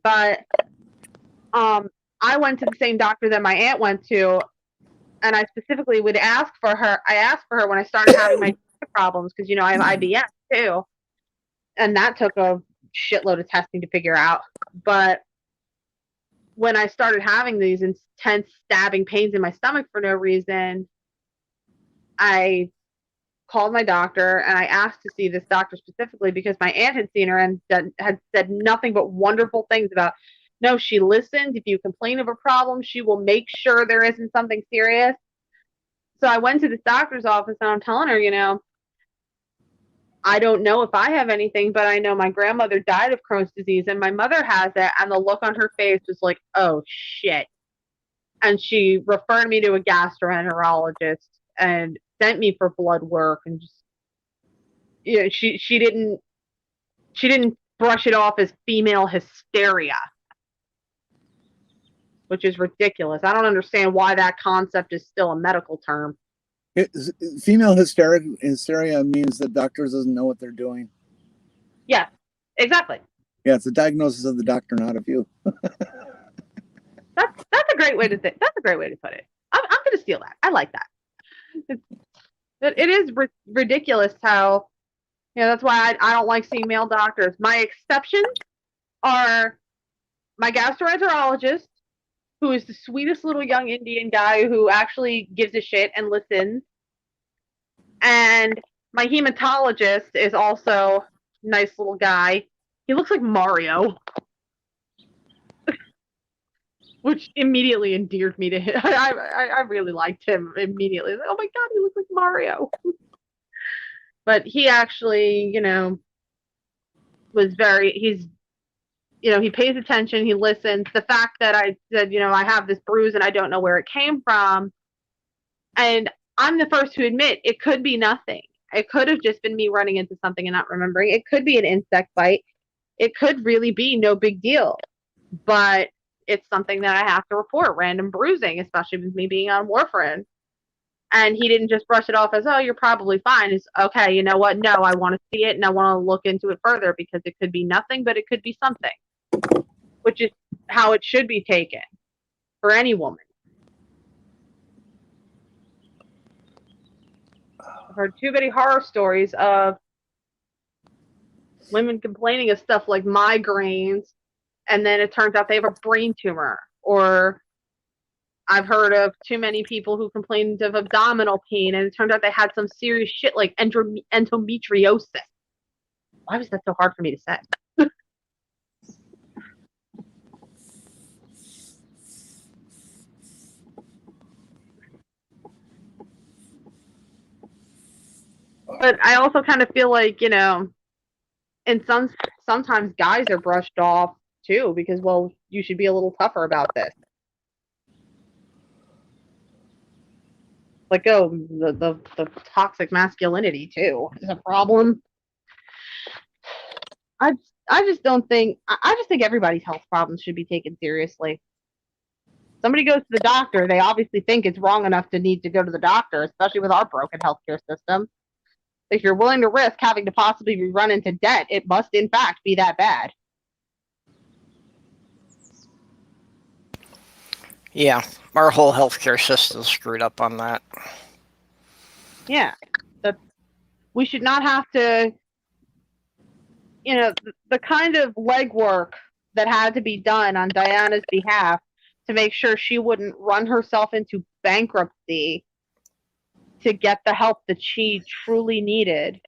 But I went to the same doctor that my aunt went to, and I specifically would ask for her. I asked for her when I started having my problems, because I have IBS too, and that took a shitload of testing to figure out. But when I started having these intense stabbing pains in my stomach for no reason, I called my doctor and I asked to see this doctor specifically because my aunt had seen her and had said nothing but wonderful things about, no, she listens. If you complain of a problem, she will make sure there isn't something serious. So I went to this doctor's office and I'm telling her, I don't know if I have anything, but I know my grandmother died of Crohn's disease and my mother has it. And the look on her face was like, oh shit. And she referred me to a gastroenterologist and sent me for blood work, and just, she didn't brush it off as female hysteria, which is ridiculous. I don't understand why that concept is still a medical term.
Female hysteria means that doctors doesn't know what they're doing.
Yeah, exactly.
Yeah, it's a diagnosis of the doctor, not of you.
That's a great way to think. That's a great way to put it. I'm going to steal that. I like that. It is ridiculous how, that's why I don't like seeing male doctors. My exceptions are my gastroenterologist, who is the sweetest little young Indian guy who actually gives a shit and listens. And my hematologist is also a nice little guy. He looks like Mario, which immediately endeared me to him. I really liked him immediately. Like, oh my God, he looks like Mario. But he actually, he pays attention, he listens. The fact that I said, I have this bruise and I don't know where it came from. And I'm the first to admit it could be nothing. It could have just been me running into something and not remembering. It could be an insect bite. It could really be no big deal. But it's something that I have to report, random bruising, especially with me being on warfarin. And he didn't just brush it off as, oh, you're probably fine. It's, okay, you know what? No, I want to see it and I want to look into it further because it could be nothing, but it could be something, which is how it should be taken for any woman. I've heard too many horror stories of women complaining of stuff like migraines, and then it turns out they have a brain tumor. Or I've heard of too many people who complained of abdominal pain, and it turned out they had some serious shit like endometriosis. Why was that so hard for me to say? But I also kind of feel like, and sometimes guys are brushed off too because, well, you should be a little tougher about this. Like, oh, the toxic masculinity too is a problem. I just don't think. I just think everybody's health problems should be taken seriously. Somebody goes to the doctor, they obviously think it's wrong enough to need to go to the doctor, especially with our broken healthcare system. If you're willing to risk having to possibly run into debt, it must in fact be that bad.
Yeah, our whole healthcare system's screwed up on that.
Yeah, we should not have to, the kind of legwork that had to be done on Diana's behalf to make sure she wouldn't run herself into bankruptcy to get the help that she truly needed.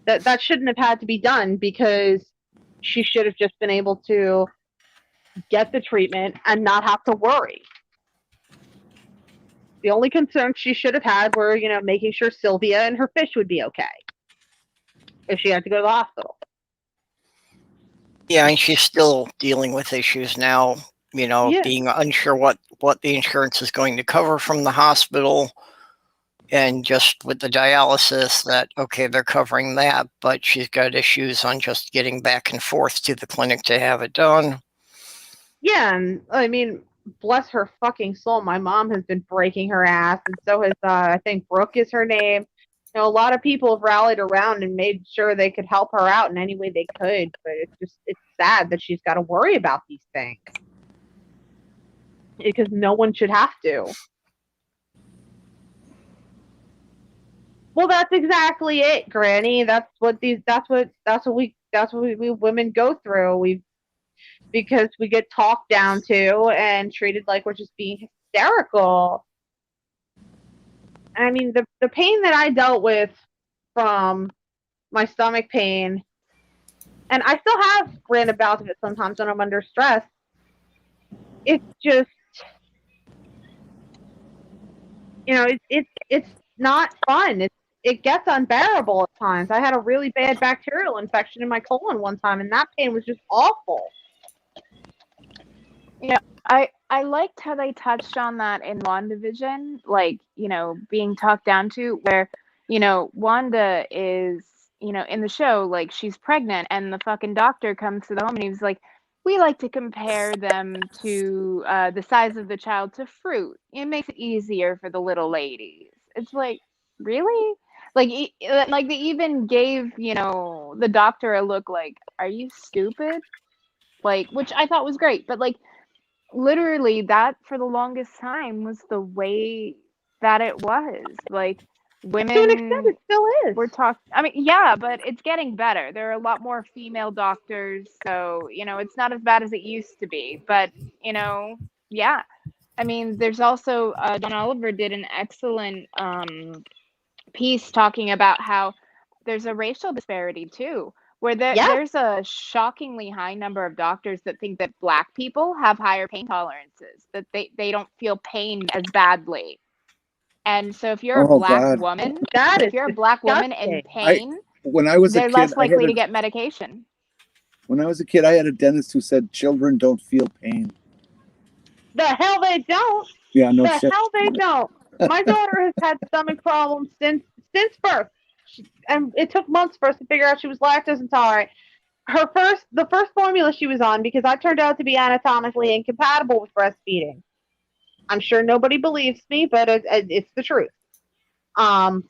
That shouldn't have had to be done because she should have just been able to get the treatment and not have to worry. The only concerns she should have had were, making sure Sylvia and her fish would be okay if she had to go to the hospital.
Yeah, and she's still dealing with issues now, being unsure what the insurance is going to cover from the hospital. And just with the dialysis that, okay, they're covering that, but she's got issues on just getting back and forth to the clinic to have it done.
Yeah, and I mean, bless her fucking soul, my mom has been breaking her ass, and so has, I think Brooke is her name. A lot of people have rallied around and made sure they could help her out in any way they could, but it's sad that she's got to worry about these things. Because no one should have to. Well, that's exactly it, Granny. That's what we women go through. Because we get talked down to and treated like we're just being hysterical. I mean, the pain that I dealt with from my stomach pain, and I still have random bouts of it sometimes when I'm under stress. It's just, it's not fun. It gets unbearable at times. I had a really bad bacterial infection in my colon one time, and that pain was just awful.
I liked how they touched on that in WandaVision, like, being talked down to, where, Wanda is, in the show, like, she's pregnant, and the fucking doctor comes to the home, and he's like, we like to compare them to the size of the child to fruit. It makes it easier for the little ladies. It's like, really? Like, like they even gave, the doctor a look like, are you stupid? Like, which I thought was great, but like, literally that for the longest time was the way that it was. Like,
To an extent,
women
it still is.
were talking, I mean, yeah, but it's getting better. There are a lot more female doctors, so, it's not as bad as it used to be. But, yeah. I mean, there's also, John Oliver did an excellent piece talking about how there's a racial disparity too, where
Yeah.
there's a shockingly high number of doctors that think that Black people have higher pain tolerances, that they don't feel pain as badly. And so if you're a
Oh
Black
God.
woman,
That
if
is
you're a Black woman in
disgusting.
pain,
When I was a
they're
kid,
less likely to get medication.
when I was a kid, I had a dentist who said children don't feel pain.
The hell they don't.
Yeah, no
The
shit.
hell they don't. My daughter has had stomach problems since birth, and it took months for us to figure out she was lactose intolerant. The first formula she was on, because I turned out to be anatomically incompatible with breastfeeding. I'm sure nobody believes me, but it's the truth. But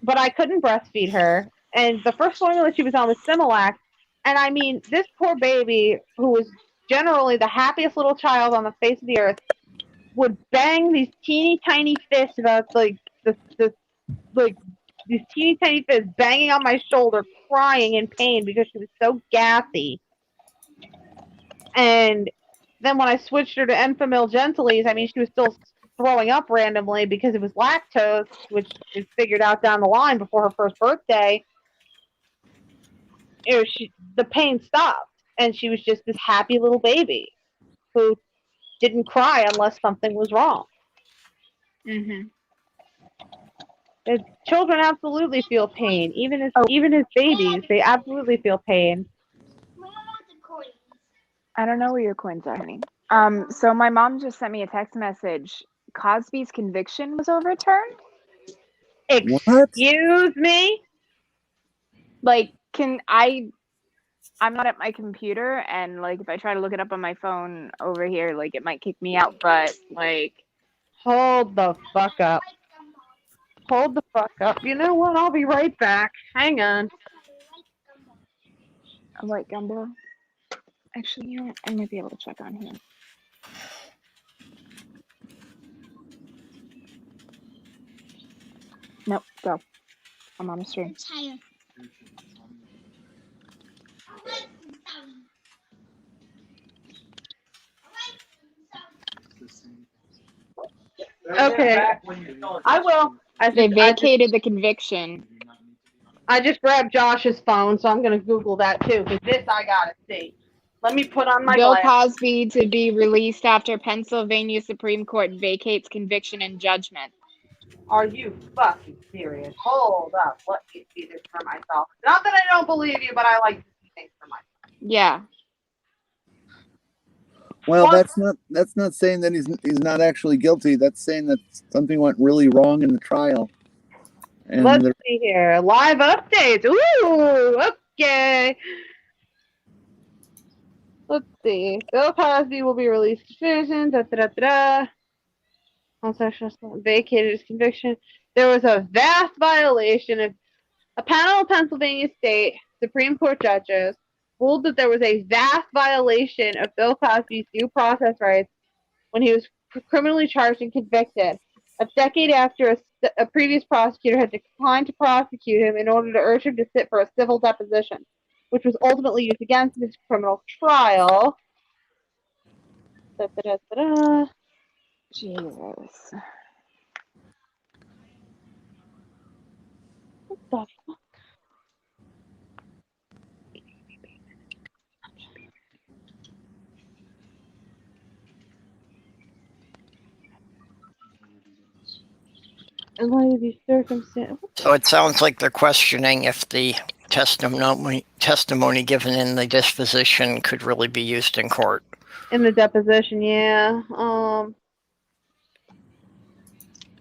I couldn't breastfeed her, and the first formula she was on was Similac, and I mean, this poor baby, who was generally the happiest little child on the face of the earth, would bang these teeny tiny fists about like these teeny tiny fists banging on my shoulder, crying in pain because she was so gassy. And then when I switched her to Enfamil Gentilies, I mean, she was still throwing up randomly because it was lactose, which is figured out down the line before her first birthday. The pain stopped, and she was just this happy little baby who didn't cry unless something was wrong.
Mm-hmm.
Children absolutely feel pain, even as babies, they absolutely feel pain.
I don't know where your coins are, honey. So my mom just sent me a text message. Cosby's conviction was overturned.
What?
Excuse me?
Like, I'm not at my computer, and like if I try to look it up on my phone over here, like it might kick me out, but like,
Hold the fuck up. Hold the fuck up. You know what? I'll be right back. Hang on.
a white gumbo. Actually, you know what? I might be able to check on here. Nope, go. I'm on a stream.
Okay. I will.
They vacated the conviction.
I just grabbed Josh's phone, so I'm going to Google that too, because this I got to see. Let me put on my
Bill
glasses.
Cosby to be released after Pennsylvania Supreme Court vacates conviction and judgment.
Are you fucking serious? Hold up. Let me see this for myself. Not that I don't believe you, but I like to see things for myself.
Yeah.
Well, that's not saying that he's not actually guilty. That's saying that something went really wrong in the trial. And
Let's see here. Live updates. Ooh, okay. Let's see. Bill Cosby will be released to prison. Da da da da. On sexual assault, vacated his conviction. There was a vast violation of a panel of Pennsylvania State Supreme Court judges ruled that there was a vast violation of Bill Cosby's due process rights when he was criminally charged and convicted, a decade after a previous prosecutor had declined to prosecute him in order to urge him to sit for a civil deposition, which was ultimately used against his criminal trial. Da, da, da, da, da.
Jesus.
What the fuck? In light of these circumstances.
So it sounds like they're questioning if the testimony given in the disposition could really be used in court.
In the deposition, yeah.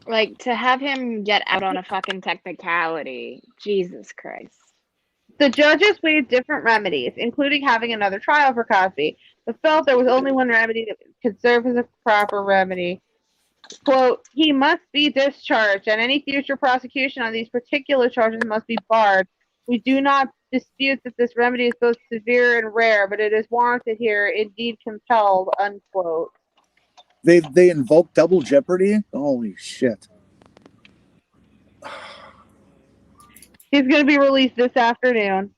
Like, to have him get out on a fucking technicality. Jesus Christ.
The judges weighed different remedies, including having another trial for Cosby, but felt there was only one remedy that could serve as a proper remedy. quote, he must be discharged, and any future prosecution on these particular charges must be barred. We do not dispute that this remedy is both severe and rare, but it is warranted here, indeed compelled, unquote.
They invoke double jeopardy? Holy shit.
He's going to be released this afternoon.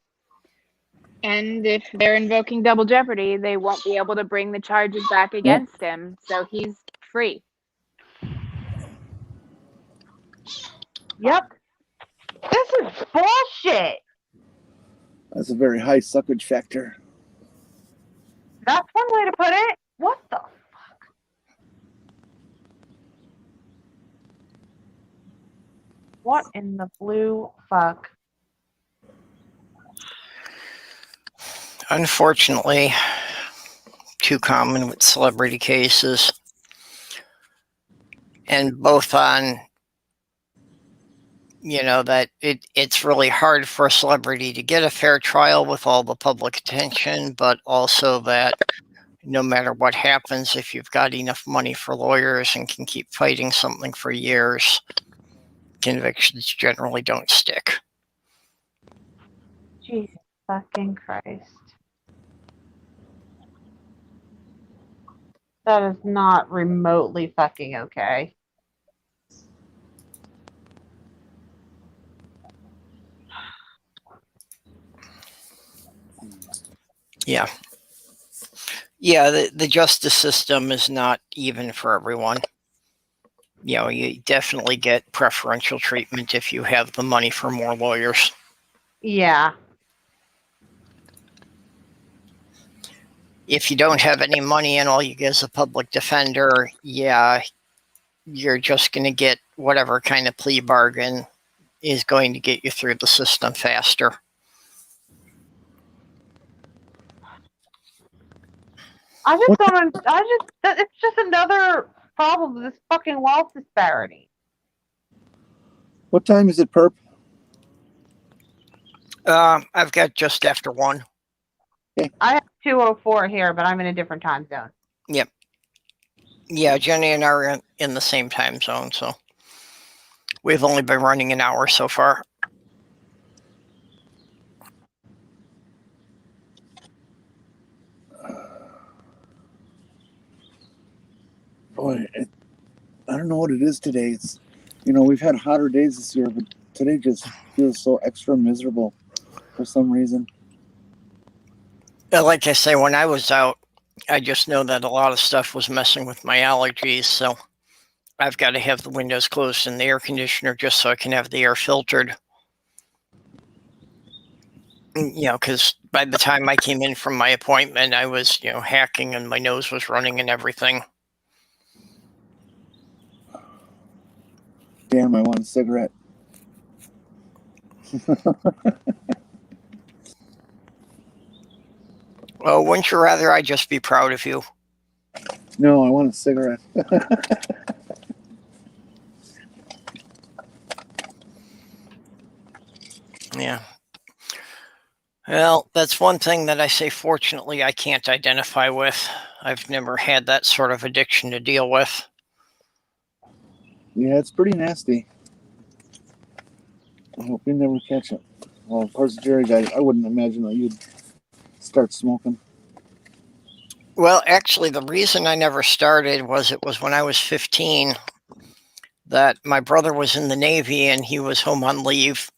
And if they're invoking double jeopardy, they won't be able to bring the charges back against him. So he's free.
Yep. This is bullshit.
That's a very high suckage factor.
That's one way to put it. What the fuck? What in the blue fuck?
Unfortunately, too common with celebrity cases. And both on, that it's really hard for a celebrity to get a fair trial with all the public attention, but also that no matter what happens, if you've got enough money for lawyers and can keep fighting something for years, convictions generally don't stick.
Jesus fucking Christ. That is not remotely fucking okay.
Yeah. Yeah, the justice system is not even for everyone. You definitely get preferential treatment if you have the money for more lawyers.
Yeah.
If you don't have any money and all you get is a public defender, yeah, you're just going to get whatever kind of plea bargain is going to get you through the system faster.
It's just another problem with this fucking wealth disparity.
What time is it, Perp?
I've got just after 1.
Okay.
I have 2:04 here, but I'm in a different time zone.
Yep. Yeah, Jenny and I are in the same time zone, so we've only been running an hour so far.
Boy, I don't know what it is today. It's, we've had hotter days this year, but today just feels so extra miserable for some reason.
Like I say, when I was out, I just know that a lot of stuff was messing with my allergies, so I've got to have the windows closed and the air conditioner just so I can have the air filtered. Because by the time I came in from my appointment, I was, hacking and my nose was running and everything.
Damn, I want a cigarette.
Well, wouldn't you rather I just be proud of you?
No, I want a cigarette.
Yeah. Well, that's one thing that I say, fortunately, I can't identify with. I've never had that sort of addiction to deal with.
Yeah, it's pretty nasty. I hope you never catch it. Well, of course, Jerry guy, I wouldn't imagine that you'd start smoking.
Well, actually, the reason I never started was it was when I was 15 that my brother was in the Navy and he was home on leave.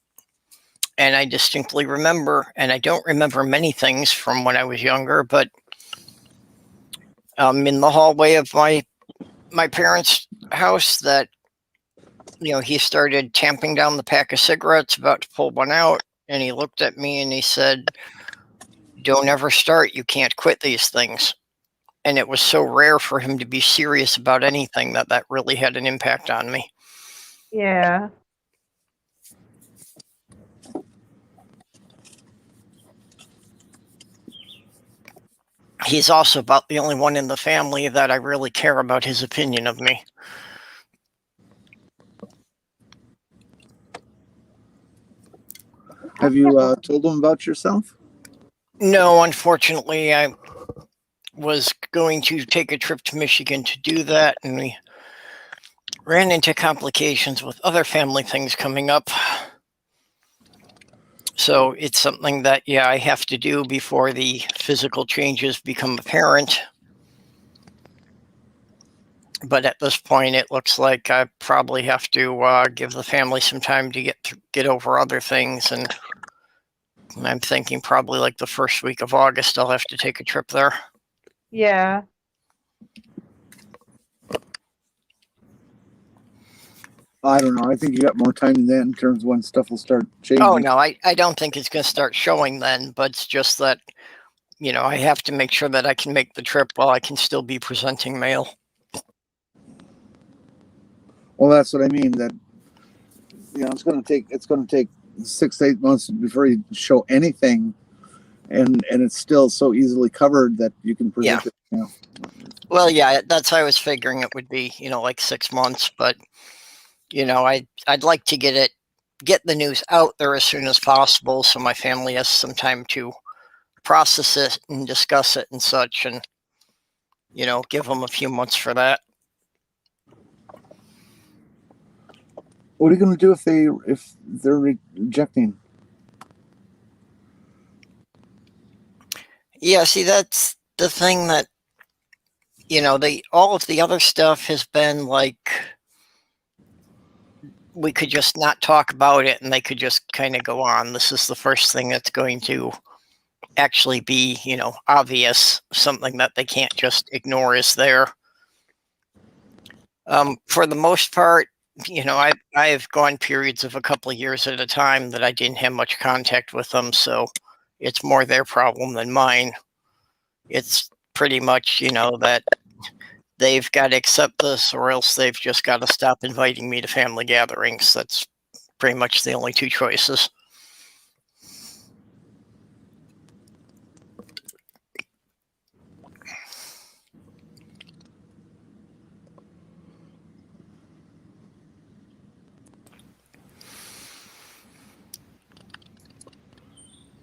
And I distinctly remember, and I don't remember many things from when I was younger, but in the hallway of my parents' house that, he started tamping down the pack of cigarettes, about to pull one out. And he looked at me and he said, "Don't ever start. You can't quit these things." And it was so rare for him to be serious about anything that really had an impact on me.
Yeah.
He's also about the only one in the family that I really care about his opinion of me.
Have you told him about yourself?
No, unfortunately, I was going to take a trip to Michigan to do that, and we ran into complications with other family things coming up. So it's something that, yeah, I have to do before the physical changes become apparent. But at this point, it looks like I probably have to give the family some time to get over other things. And I'm thinking probably like the first week of August, I'll have to take a trip there.
Yeah.
I don't know. I think you got more time than that in terms of when stuff will start changing.
Oh, no, I don't think it's going to start showing then, but it's just that, you know, I have to make sure that I can make the trip while I can still be presenting mail.
Well, that's what I mean. That, you know, it's going to take 6 to 8 months before you show anything, and it's still so easily covered that you can present it. You know.
Well, yeah, that's how I was figuring it would be, you know, like 6 months, but you know, I'd like to get the news out there as soon as possible, so my family has some time to process it and discuss it and such, and you know, give them a few months for that.
What are you going to do if they're rejecting?
Yeah, see, that's the thing that, you know, all of the other stuff has been like, we could just not talk about it and they could just kind of go on. This is the first thing that's going to actually be, you know, obvious, something that they can't just ignore is there. For the most part, you know, I've gone periods of a couple of years at a time that I didn't have much contact with them, so it's more their problem than mine. It's pretty much, you know, that they've got to accept this or else they've just got to stop inviting me to family gatherings. That's pretty much the only two choices.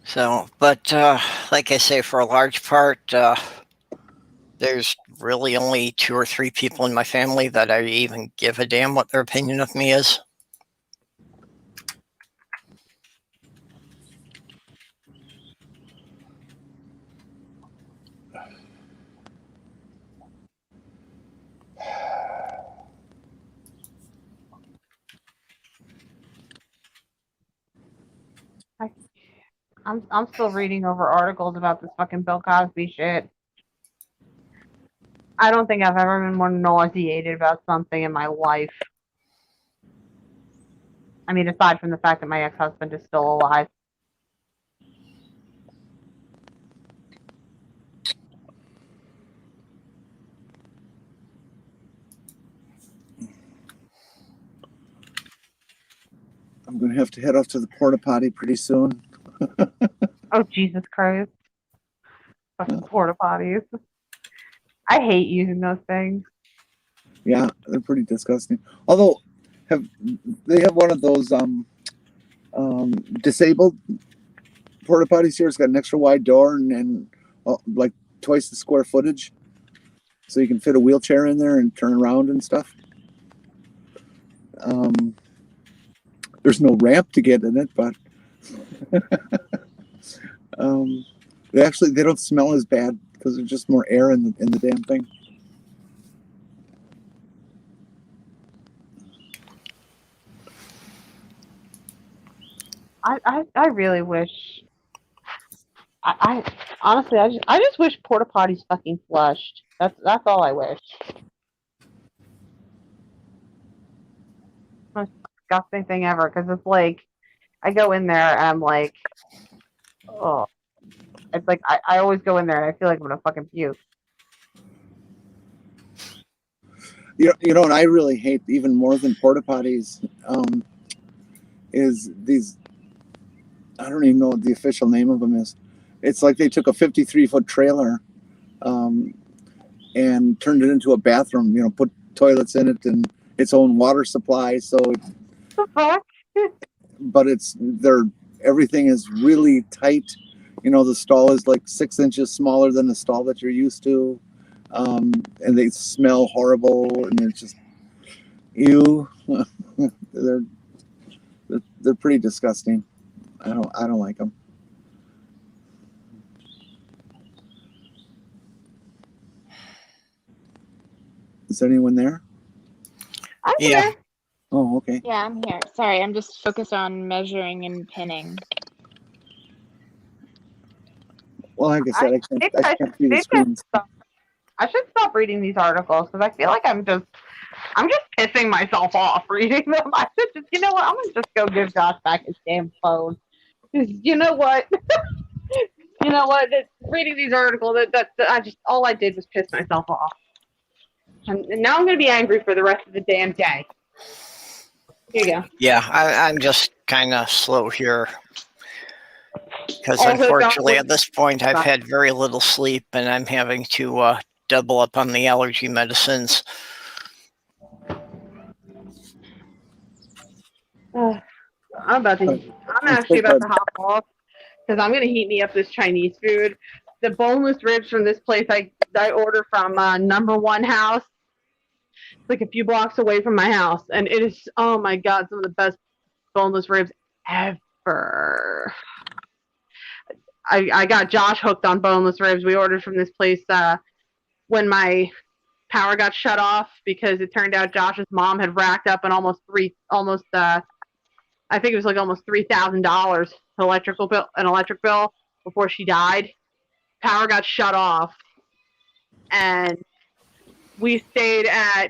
So, but like I say, for a large part, there's really only 2 or 3 people in my family that I even give a damn what their opinion of me is.
I'm still reading over articles about this fucking Bill Cosby shit. I don't think I've ever been more nauseated about something in my life. I mean, aside from the fact that my ex-husband is still alive.
I'm going to have to head off to the porta potty pretty soon.
Oh, Jesus Christ. Fucking porta potties. I hate using those things.
Yeah, they're pretty disgusting. Although, they have one of those disabled porta potties here? It's got an extra wide door and like twice the square footage, so you can fit a wheelchair in there and turn around and stuff. There's no ramp to get in it, but they don't smell as bad because there's just more air in the damn thing.
I really wish. I honestly, I just wish porta potties fucking flushed. That's all I wish. Most disgusting thing ever, because it's like I go in there and I'm like, oh, it's like I always go in there and I feel like I'm gonna fucking puke.
You know what I really hate even more than porta potties is these. I don't even know what the official name of them is. It's like they took a 53-foot trailer and turned it into a bathroom. You know, put toilets in it and its own water supply. So,
The fuck?
but everything is really tight. You know, the stall is like 6 inches smaller than the stall that you're used to, and they smell horrible. And it's just, Ew. they're, they're pretty disgusting. I don't like them. Is anyone there?
I'm
Yeah.
here.
Oh, okay.
Yeah, I'm here. Sorry, I'm just focused on measuring and pinning.
Well, like I said, I can't see the screens.
I should stop reading these articles because I feel like I'm just pissing myself off reading them. I should just, you know what? I'm gonna just go give Josh back his damn phone. 'Cause you know what? You know what? Reading these articles, that I just all I did was piss myself off, and now I'm gonna be angry for the rest of the damn day. Here you go.
Yeah, I'm just kind of slow here because
Also,
unfortunately at this point I've had very little sleep and I'm having to double up on the allergy medicines.
I'm actually about to hop off because I'm gonna heat me up this Chinese food. The boneless ribs from this place I order from Number One House. It's like a few blocks away from my house, and it is, oh my god, some of the best boneless ribs ever. I got Josh hooked on boneless ribs. We ordered from this place when my power got shut off because it turned out Josh's mom had racked up an almost I think it was like almost $3,000 an electric bill before she died. Power got shut off, and we stayed at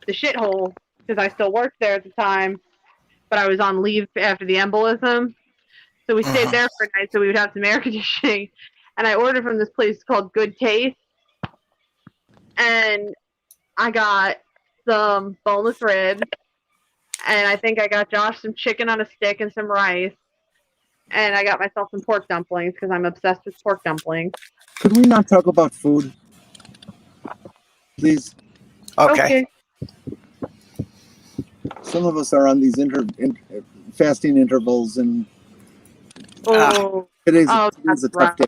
the shithole because I still worked there at the time, but I was on leave after the embolism. So we stayed there for a night so we would have some air conditioning. And I ordered from this place called Good Taste. And I got some boneless ribs. And I think I got Josh some chicken on a stick and some rice. And I got myself some pork dumplings because I'm obsessed with pork dumplings.
Could we not talk about food? Please.
Okay.
Some of us are on these fasting intervals, and today's a tough day.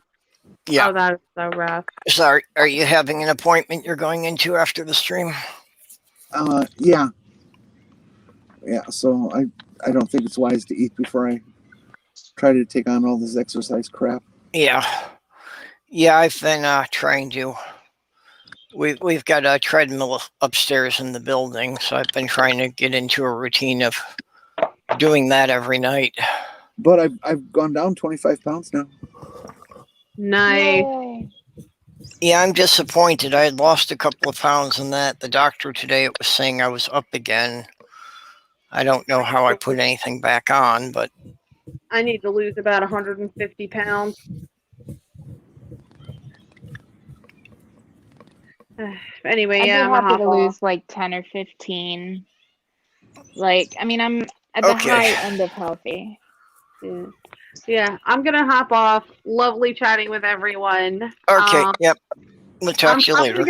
Yeah.
Oh, that is so rough.
So are you having an appointment you're going into after the stream?
Yeah. So I don't think it's wise to eat before I try to take on all this exercise crap.
Yeah. I've been trying to. We've got a treadmill upstairs in the building, so I've been trying to get into a routine of doing that every night.
But I've gone down 25 pounds now.
Nice.
Yay.
Yeah, I'm disappointed. I had lost a couple of pounds in that. The doctor today was saying I was up again. I don't know how I put anything back on, but
I need to lose about 150 pounds. Anyway,
I'd
yeah,
be
I'm
happy to
off.
lose like 10 or 15. Like, I mean, I'm at the high end of healthy.
Yeah, I'm gonna hop off. Lovely chatting with everyone.
Okay, yep. We'll talk to you later.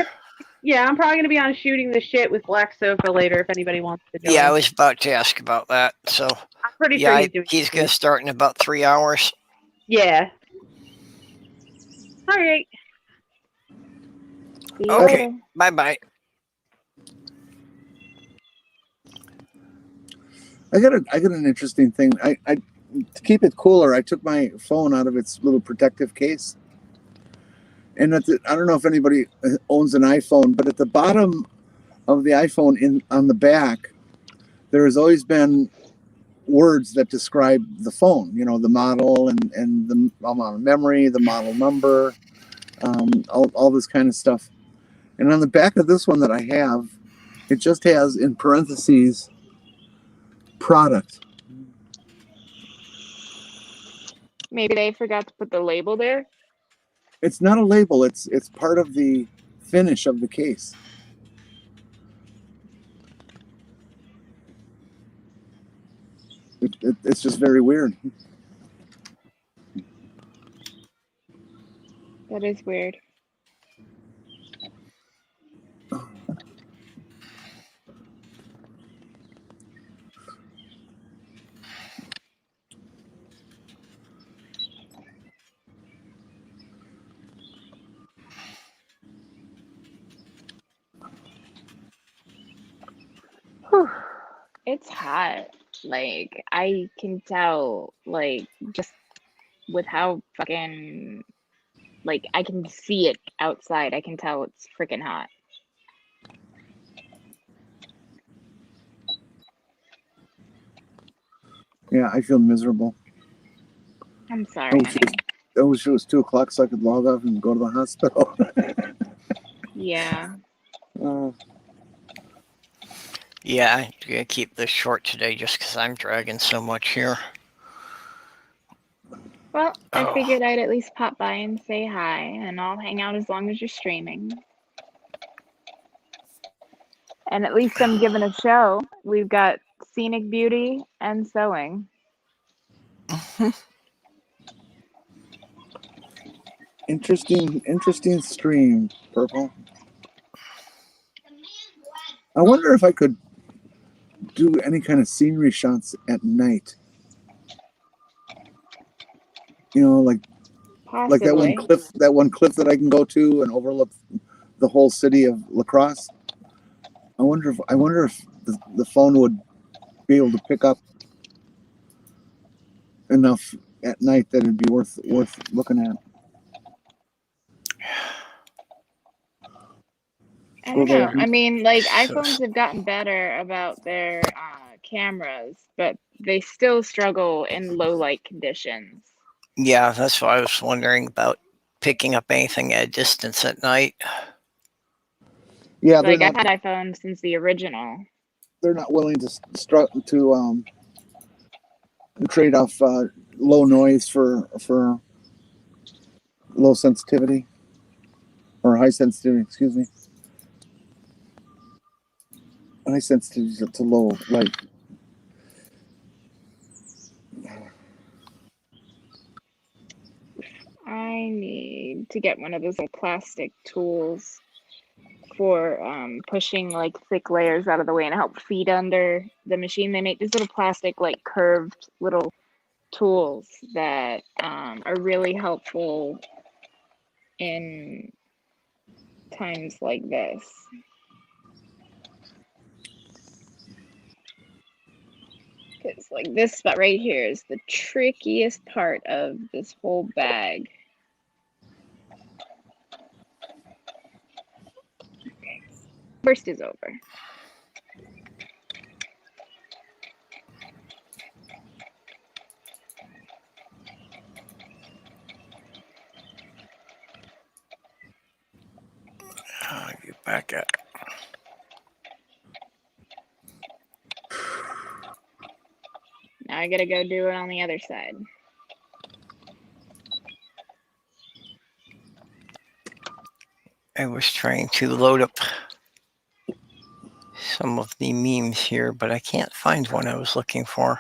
I'm probably gonna be on shooting the shit with Black Sofa later if anybody wants to join.
Yeah, I was about to ask about that. So
I'm pretty sure
he's gonna start in about 3 hours.
Yeah. All right.
See you
Okay.
later.
Bye.
I got an interesting thing. I to keep it cooler, I took my phone out of its little protective case. And I don't know if anybody owns an iPhone, but at the bottom of the iPhone on the back, there has always been words that describe the phone, the model and the amount of memory, the model number, all this kind of stuff. And on the back of this one that I have, it just has in parentheses, product.
Maybe they forgot to put the label there.
It's not a label. It's part of the finish of the case. It's just very weird.
That is weird.
Whew.
It's hot. Like, I can tell, like, just with how fucking, like, I can see it outside. I can tell it's freaking hot.
Yeah, I feel miserable.
I'm sorry, honey.
I wish it was 2 o'clock so I could log off and go to the hospital.
Yeah.
Yeah, I'm gonna keep this short today just because I'm dragging so much here.
Well, I
Oh.
figured I'd at least pop by and say hi, and I'll hang out as long as you're streaming. And at least I'm giving a show. We've got scenic beauty and sewing.
Interesting stream, Purple. I wonder if I could do any kind of scenery shots at night. You know, like
Possibly.
that one cliff that I can go to and overlook the whole city of La Crosse. I wonder if the phone would be able to pick up enough at night that it'd be worth looking at.
I don't know. I mean, like,
So-
iPhones have gotten better about their cameras, but they still struggle in low light conditions.
Yeah, that's why I was wondering about picking up anything at a distance at night.
Yeah,
Like, I've had iPhones since the original.
they're not willing to trade off low noise for low sensitivity or high sensitivity. Excuse me, high sensitivity to low light.
I need to get one of those little plastic tools for pushing like thick layers out of the way and help feed under the machine. They make these little plastic, like curved little tools that are really helpful in times like this. Because like this spot right here is the trickiest part of this whole bag. Worst is over.
I'll get back at.
Now I gotta go do it on the other side.
I was trying to load up some of the memes here, but I can't find one I was looking for.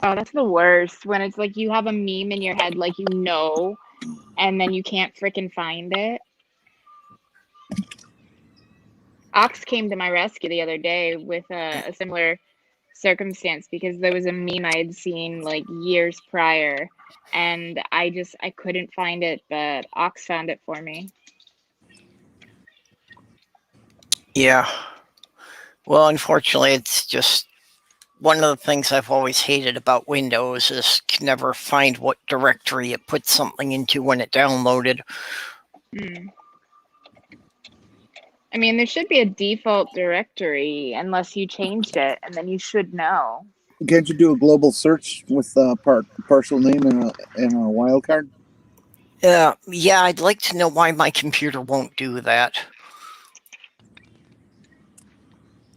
Oh, that's the worst. When it's like you have a meme in your head, like you know, and then you can't freaking find it. Ox came to my rescue the other day with a similar circumstance because there was a meme I had seen like years prior, and I couldn't find it, but Ox found it for me.
Yeah. Well, unfortunately, it's just one of the things I've always hated about Windows is can never find what directory it puts something into when it downloaded.
I mean, there should be a default directory unless you changed it, and then you should know.
Can't you do a global search with partial name and a wildcard?
Yeah, I'd like to know why my computer won't do that.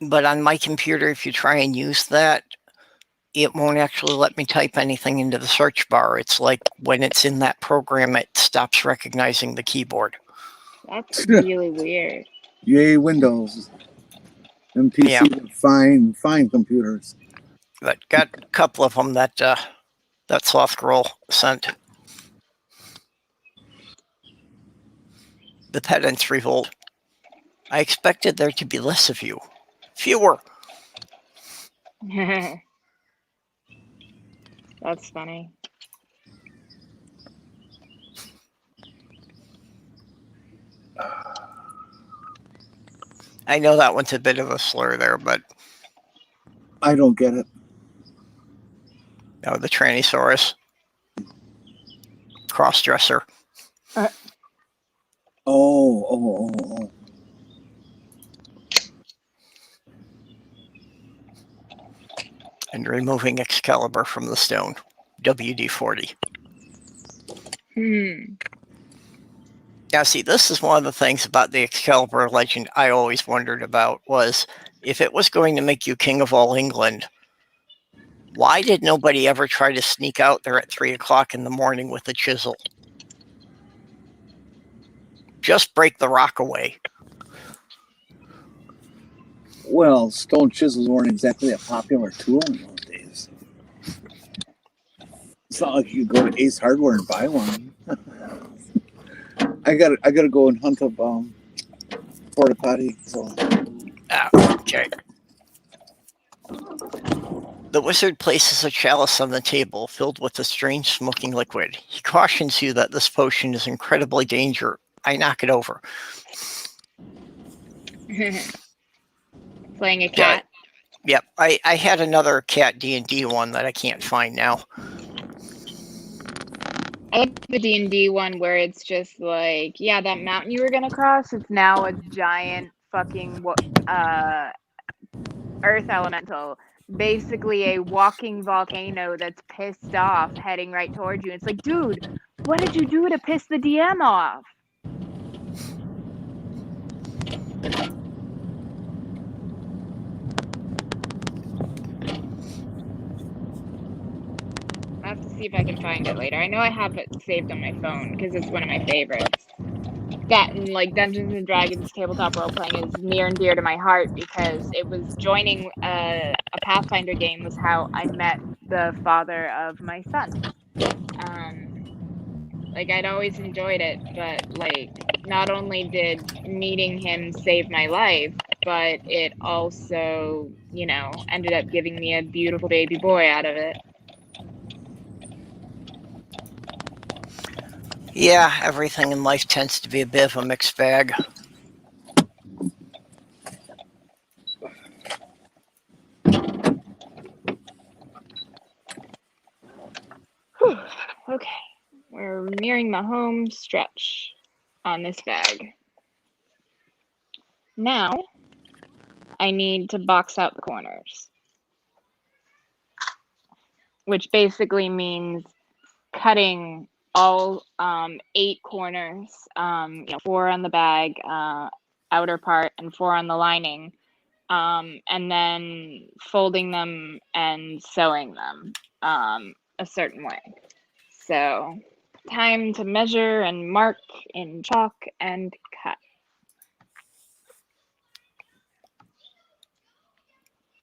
But on my computer, if you try and use that, it won't actually let me type anything into the search bar. It's like when it's in that program, it stops recognizing the keyboard.
That's really weird.
Yay, Windows. And PC
Yeah.
fine computers.
But got a couple of them that soft roll sent. The pedants revolt. I expected there to be less of you. Fewer.
That's funny.
I know that one's a bit of a slur there, but
I don't get it.
Oh, the Tyrannosaurus. Cross-dresser.
Oh.
And removing Excalibur from the stone. WD-40. Now, see, this is one of the things about the Excalibur legend I always wondered about was if it was going to make you king of all England, why did nobody ever try to sneak out there at 3 o'clock in the morning with a chisel? Just break the rock away.
Well, stone chisels weren't exactly a popular tool in those days. It's not like you could go to Ace Hardware and buy one. I gotta go and hunt up Porta potty. So
Okay. The wizard places a chalice on the table filled with a strange smoking liquid. He cautions you that this potion is incredibly dangerous. I knock it over.
Playing a cat.
Yep, I had another cat D&D one that I can't find now.
I like the D&D one where it's just like, yeah, that mountain you were gonna cross, it's now a giant fucking earth elemental, basically a walking volcano that's pissed off, heading right towards you. It's like, dude, what did you do to piss the DM off? I have to see if I can find it later. I know I have it saved on my phone because it's one of my favorites. That and like Dungeons and Dragons tabletop role playing is near and dear to my heart because it was joining a Pathfinder game was how I met the father of my son. Like I'd always enjoyed it, but like not only did meeting him save my life, but it also, you know, ended up giving me a beautiful baby boy out of it.
Yeah, everything in life tends to be a bit of a mixed bag.
Whew. Okay, we're nearing the home stretch on this bag. Now, I need to box out the corners, which basically means cutting all 8 corners, 4 on the bag, outer part, and 4 on the lining, and then folding them and sewing them a certain way. So, time to measure and mark in chalk and cut.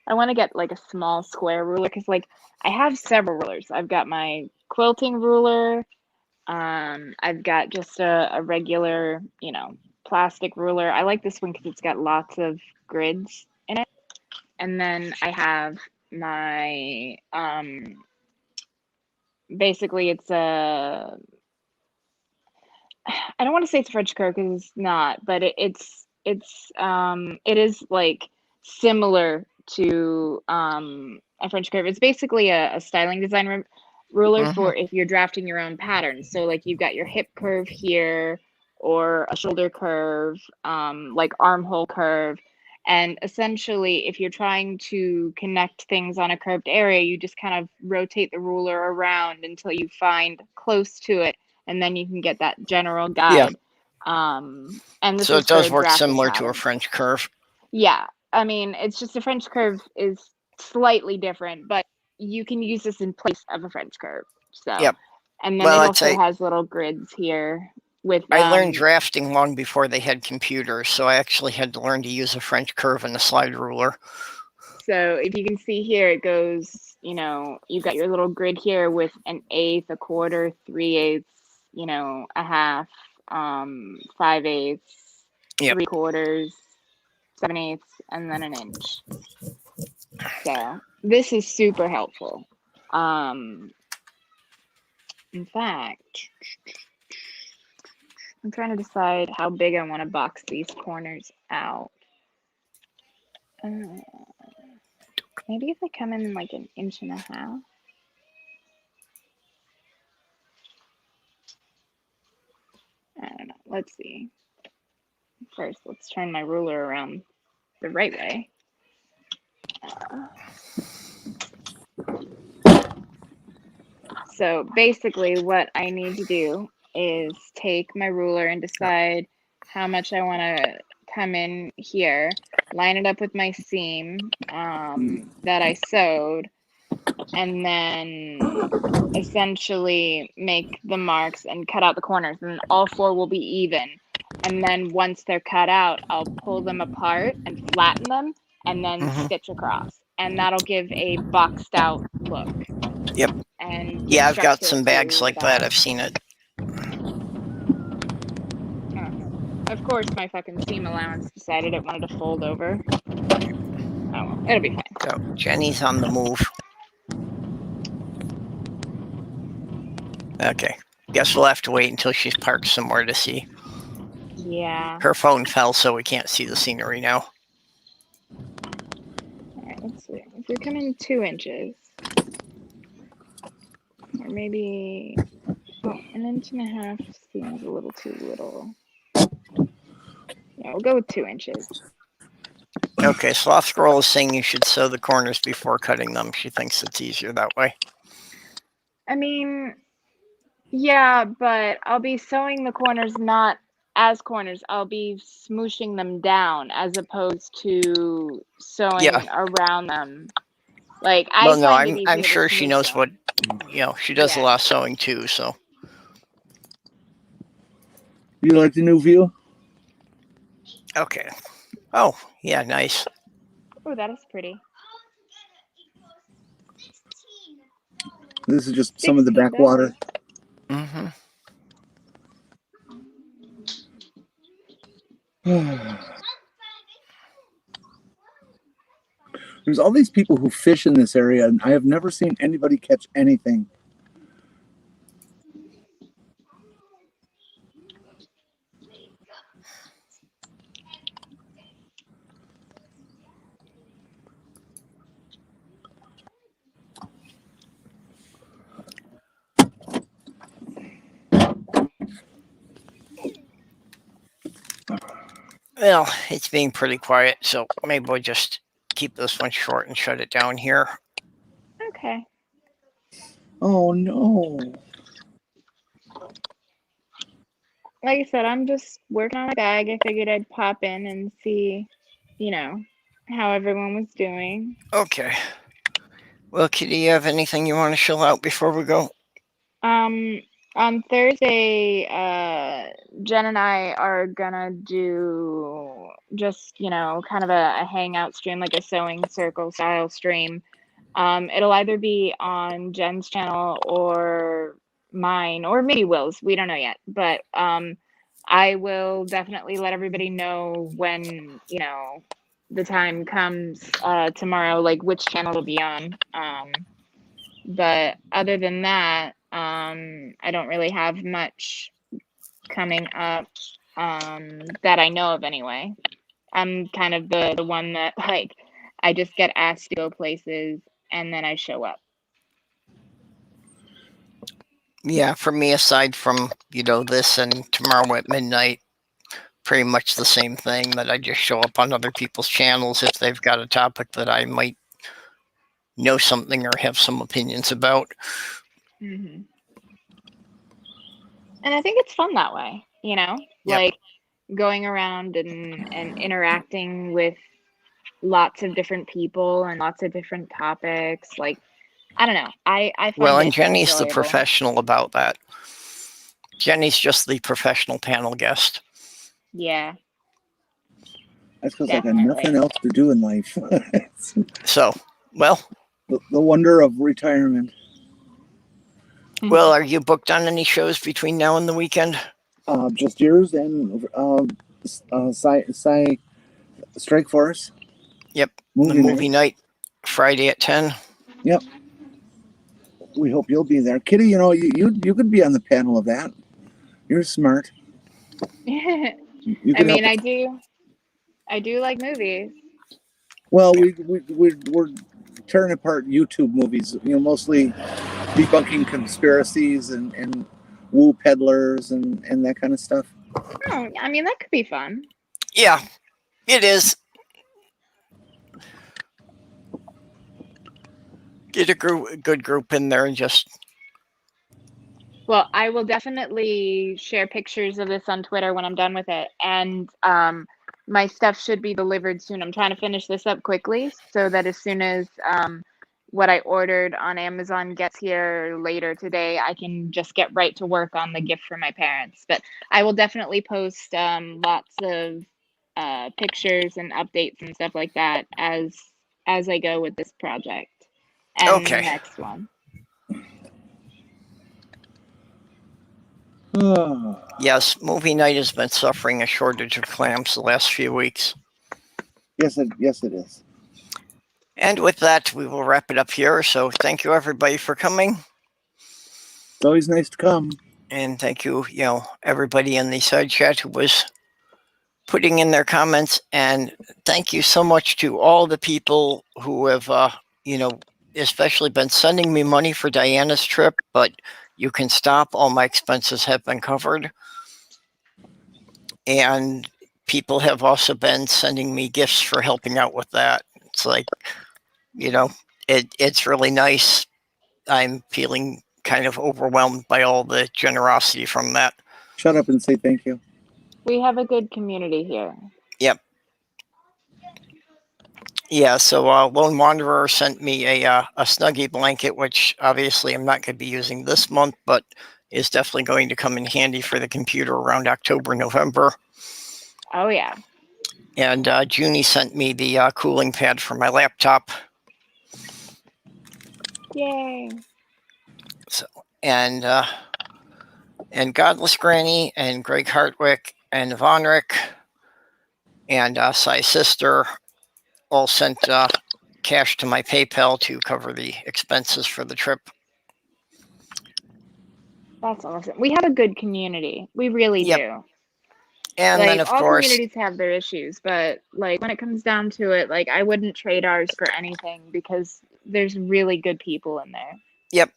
I want to get like a small square ruler because like I have several rulers. I've got my quilting ruler. I've got just a regular, plastic ruler. I like this one because it's got lots of grids in it. And then I have my, basically it's I don't want to say it's a French curve because it's not, but it is like similar to a French curve. It's basically a styling design ruler for if you're drafting your own patterns. So like you've got your hip curve here or a shoulder curve, like armhole curve. And essentially, if you're trying to connect things on a curved area, you just kind of rotate the ruler around until you find close to it, and then you can get that general guide.
Yeah.
And this
so
is
it does
for
work similar
pattern.
to a French curve.
Yeah, I mean, it's just a French curve is slightly different, but you can use this in place of a French curve. So,
Yep.
And then
Well,
it
I'd
also
say
has little grids here with.
I learned drafting long before they had computers, so I actually had to learn to use a French curve and a slide ruler.
So if you can see here, it goes, you've got your little grid here with an eighth, a quarter, 3/8, a half, 5/8,
Yep.
3/4, 7/8, and then an inch. So this is super helpful. In fact, I'm trying to decide how big I want to box these corners out. Maybe if I come in like an inch and a half. I don't know. Let's see. First, let's turn my ruler around the right way. So basically what I need to do is take my ruler and decide how much I want to come in here, line it up with my seam that I sewed, and then essentially make the marks and cut out the corners, and all four will be even. And then once they're cut out, I'll pull them apart and flatten them and then stitch across. And that'll give a boxed out look.
Yep.
And the
Yeah, I've got
instructor
some bags
to
like that. I've seen it.
Of course, my fucking seam allowance decided it wanted to fold over. Oh well, it'll be fine.
So Jenny's on the move. Okay. Guess we'll have to wait until she's parked somewhere to see.
Yeah.
Her phone fell, so we can't see the scenery now.
Alright, let's see. If we come in 2 inches, or maybe, well, an inch and a half seems a little too little. Yeah, we'll go with 2 inches.
Okay, Sloth Girl is saying you should sew the corners before cutting them. She thinks it's easier that way.
I mean, yeah, but I'll be sewing the corners not as corners. I'll be smooshing them down as opposed to sewing around them. Like, I
Well, no,
find it easier
I'm
to
sure she
smoosh
knows
them.
what, she does a
Yeah.
lot of sewing too, so.
You like the new view?
Okay. Oh, yeah, nice.
Oh, that is pretty.
This is just some of the
$16.
backwater.
Mm-hmm.
There's all these people who fish in this area, and I have never seen anybody catch anything.
Well, it's being pretty quiet, so maybe we'll just keep this one short and shut it down here.
Okay.
Oh, no.
Like I said, I'm just working on my bag. I figured I'd pop in and see, how everyone was doing.
Okay. Well, Kitty, you have anything you want to chill out before we go?
On Thursday, Jen and I are gonna do just, kind of a hangout stream, like a sewing circle style stream. It'll either be on Jen's channel or mine, or maybe Will's. We don't know yet, but I will definitely let everybody know when, the time comes tomorrow, like which channel it'll be on. But other than that, I don't really have much coming up that I know of anyway. I'm kind of the one that, like, I just get asked to go places and then I show up.
Yeah, for me, aside from, this and tomorrow at midnight, pretty much the same thing, that I just show up on other people's channels if they've got a topic that I might know something or have some opinions about.
Mm-hmm. And I think it's fun that way,
Yep.
like going around and interacting with lots of different people and lots of different topics. Like, I don't know. I find
Well,
it
and Jenny's
enjoyable.
the professional about that. Jenny's just the professional panel guest.
Yeah.
That's because I got nothing else to do in life.
So, well.
The wonder of retirement.
Well, are you booked on any shows between now and the weekend?
Just yours and Strike Force.
Yep. Movie night, Friday at 10.
Yep. We hope you'll be there. Kitty, you could be on the panel of that. You're smart.
I do like movies.
Well, we're tearing apart YouTube movies. Mostly debunking conspiracies and woo peddlers and that kind of stuff.
Oh, I mean, that could be fun.
Yeah, it is. Get a good group in there and just.
Well, I will definitely share pictures of this on Twitter when I'm done with it. And my stuff should be delivered soon. I'm trying to finish this up quickly so that as soon as what I ordered on Amazon gets here later today, I can just get right to work on the gift for my parents. But I will definitely post lots of pictures and updates and stuff like that as I go with this project and the
Okay.
next one.
Yes, movie night has been suffering a shortage of clams the last few weeks.
Yes, it is.
And with that, we will wrap it up here. So thank you, everybody, for coming.
It's always nice to come.
And thank you, everybody in the side chat who was putting in their comments. And thank you so much to all the people who have, especially been sending me money for Diana's trip. But you can stop. All my expenses have been covered. And people have also been sending me gifts for helping out with that. It's like, it's really nice. I'm feeling kind of overwhelmed by all the generosity from that.
Shut up and say thank you.
We have a good community here.
Yep. Yeah, so Lone Wanderer sent me a Snuggie blanket, which obviously I'm not going to be using this month, but is definitely going to come in handy for the computer around October, November.
Oh, yeah.
And Junie sent me the cooling pad for my laptop.
Yay.
So, and Godless Granny and Greg Hartwick and Vonrick and Cy Sister all sent cash to my PayPal to cover the expenses for the trip.
That's awesome. We have a good community. We really do.
And then, of
all
course,
communities have their issues, but when it comes down to it, I wouldn't trade ours for anything because there's really good people in there.
Yep.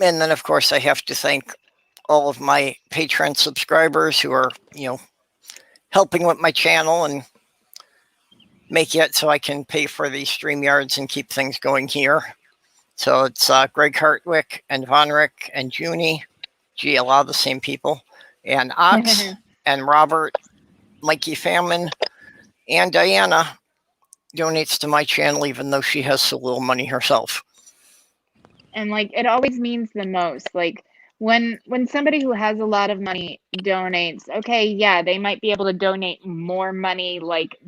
And then, of course, I have to thank all of my Patreon subscribers who are, helping with my channel and make it so I can pay for the StreamYards and keep things going here. So it's Greg Hartwick and Vonrick and Junie. Gee, a lot of the same people. And Ox and Robert, Mikey Famine, and Diana donates to my channel even though she has so little money herself.
And it always means the most. When somebody who has a lot of money donates, okay, yeah, they might be able to donate more money,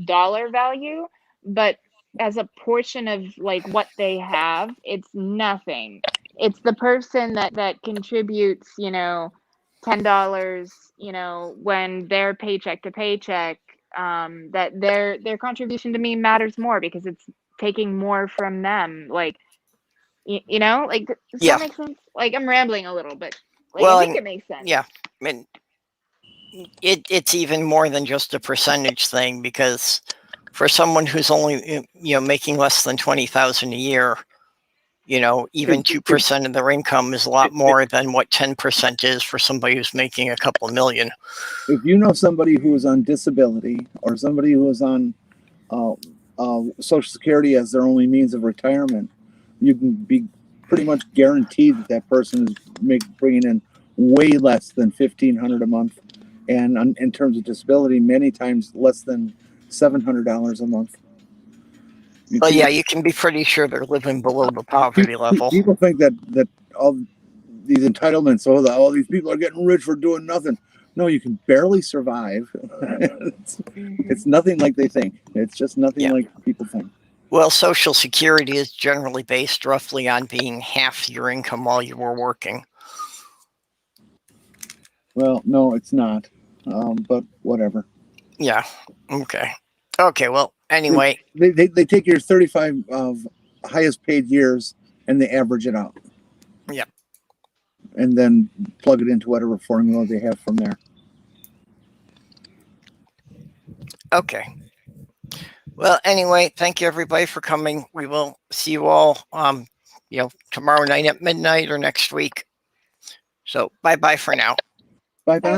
dollar value, but as a portion of what they have, it's nothing. It's the person that contributes, $10, when they're paycheck to paycheck, that their contribution to me matters more because it's taking more from them. Does
Yeah.
that make sense? I'm rambling a little bit.
Well,
I think it makes sense.
Yeah. I mean, it's even more than just a percentage thing because for someone who's only, making less than $20,000 a year, even 2% of their income is a lot more than what 10% is for somebody who's making a couple of million.
If you know somebody who is on disability or somebody who is on Social Security as their only means of retirement, you can be pretty much guaranteed that person is bringing in way less than $1,500 a month, and in terms of disability, many times less than $700 a month.
You can be pretty sure they're living below the poverty level.
People think that all these entitlements, all these people are getting rich for doing nothing. No, you can barely survive. It's nothing like they think. It's just nothing like people think.
Well, Social Security is generally based roughly on being half your income while you were working.
Well, no, it's not. But whatever.
Yeah. Okay. Okay. Well, anyway.
They take your 35 highest paid years and they average it out.
Yeah.
And then plug it into whatever formula they have from there.
Okay. Well, anyway, thank you everybody for coming. We will see you all, tomorrow night at midnight or next week. So bye-bye for now.
Bye bye.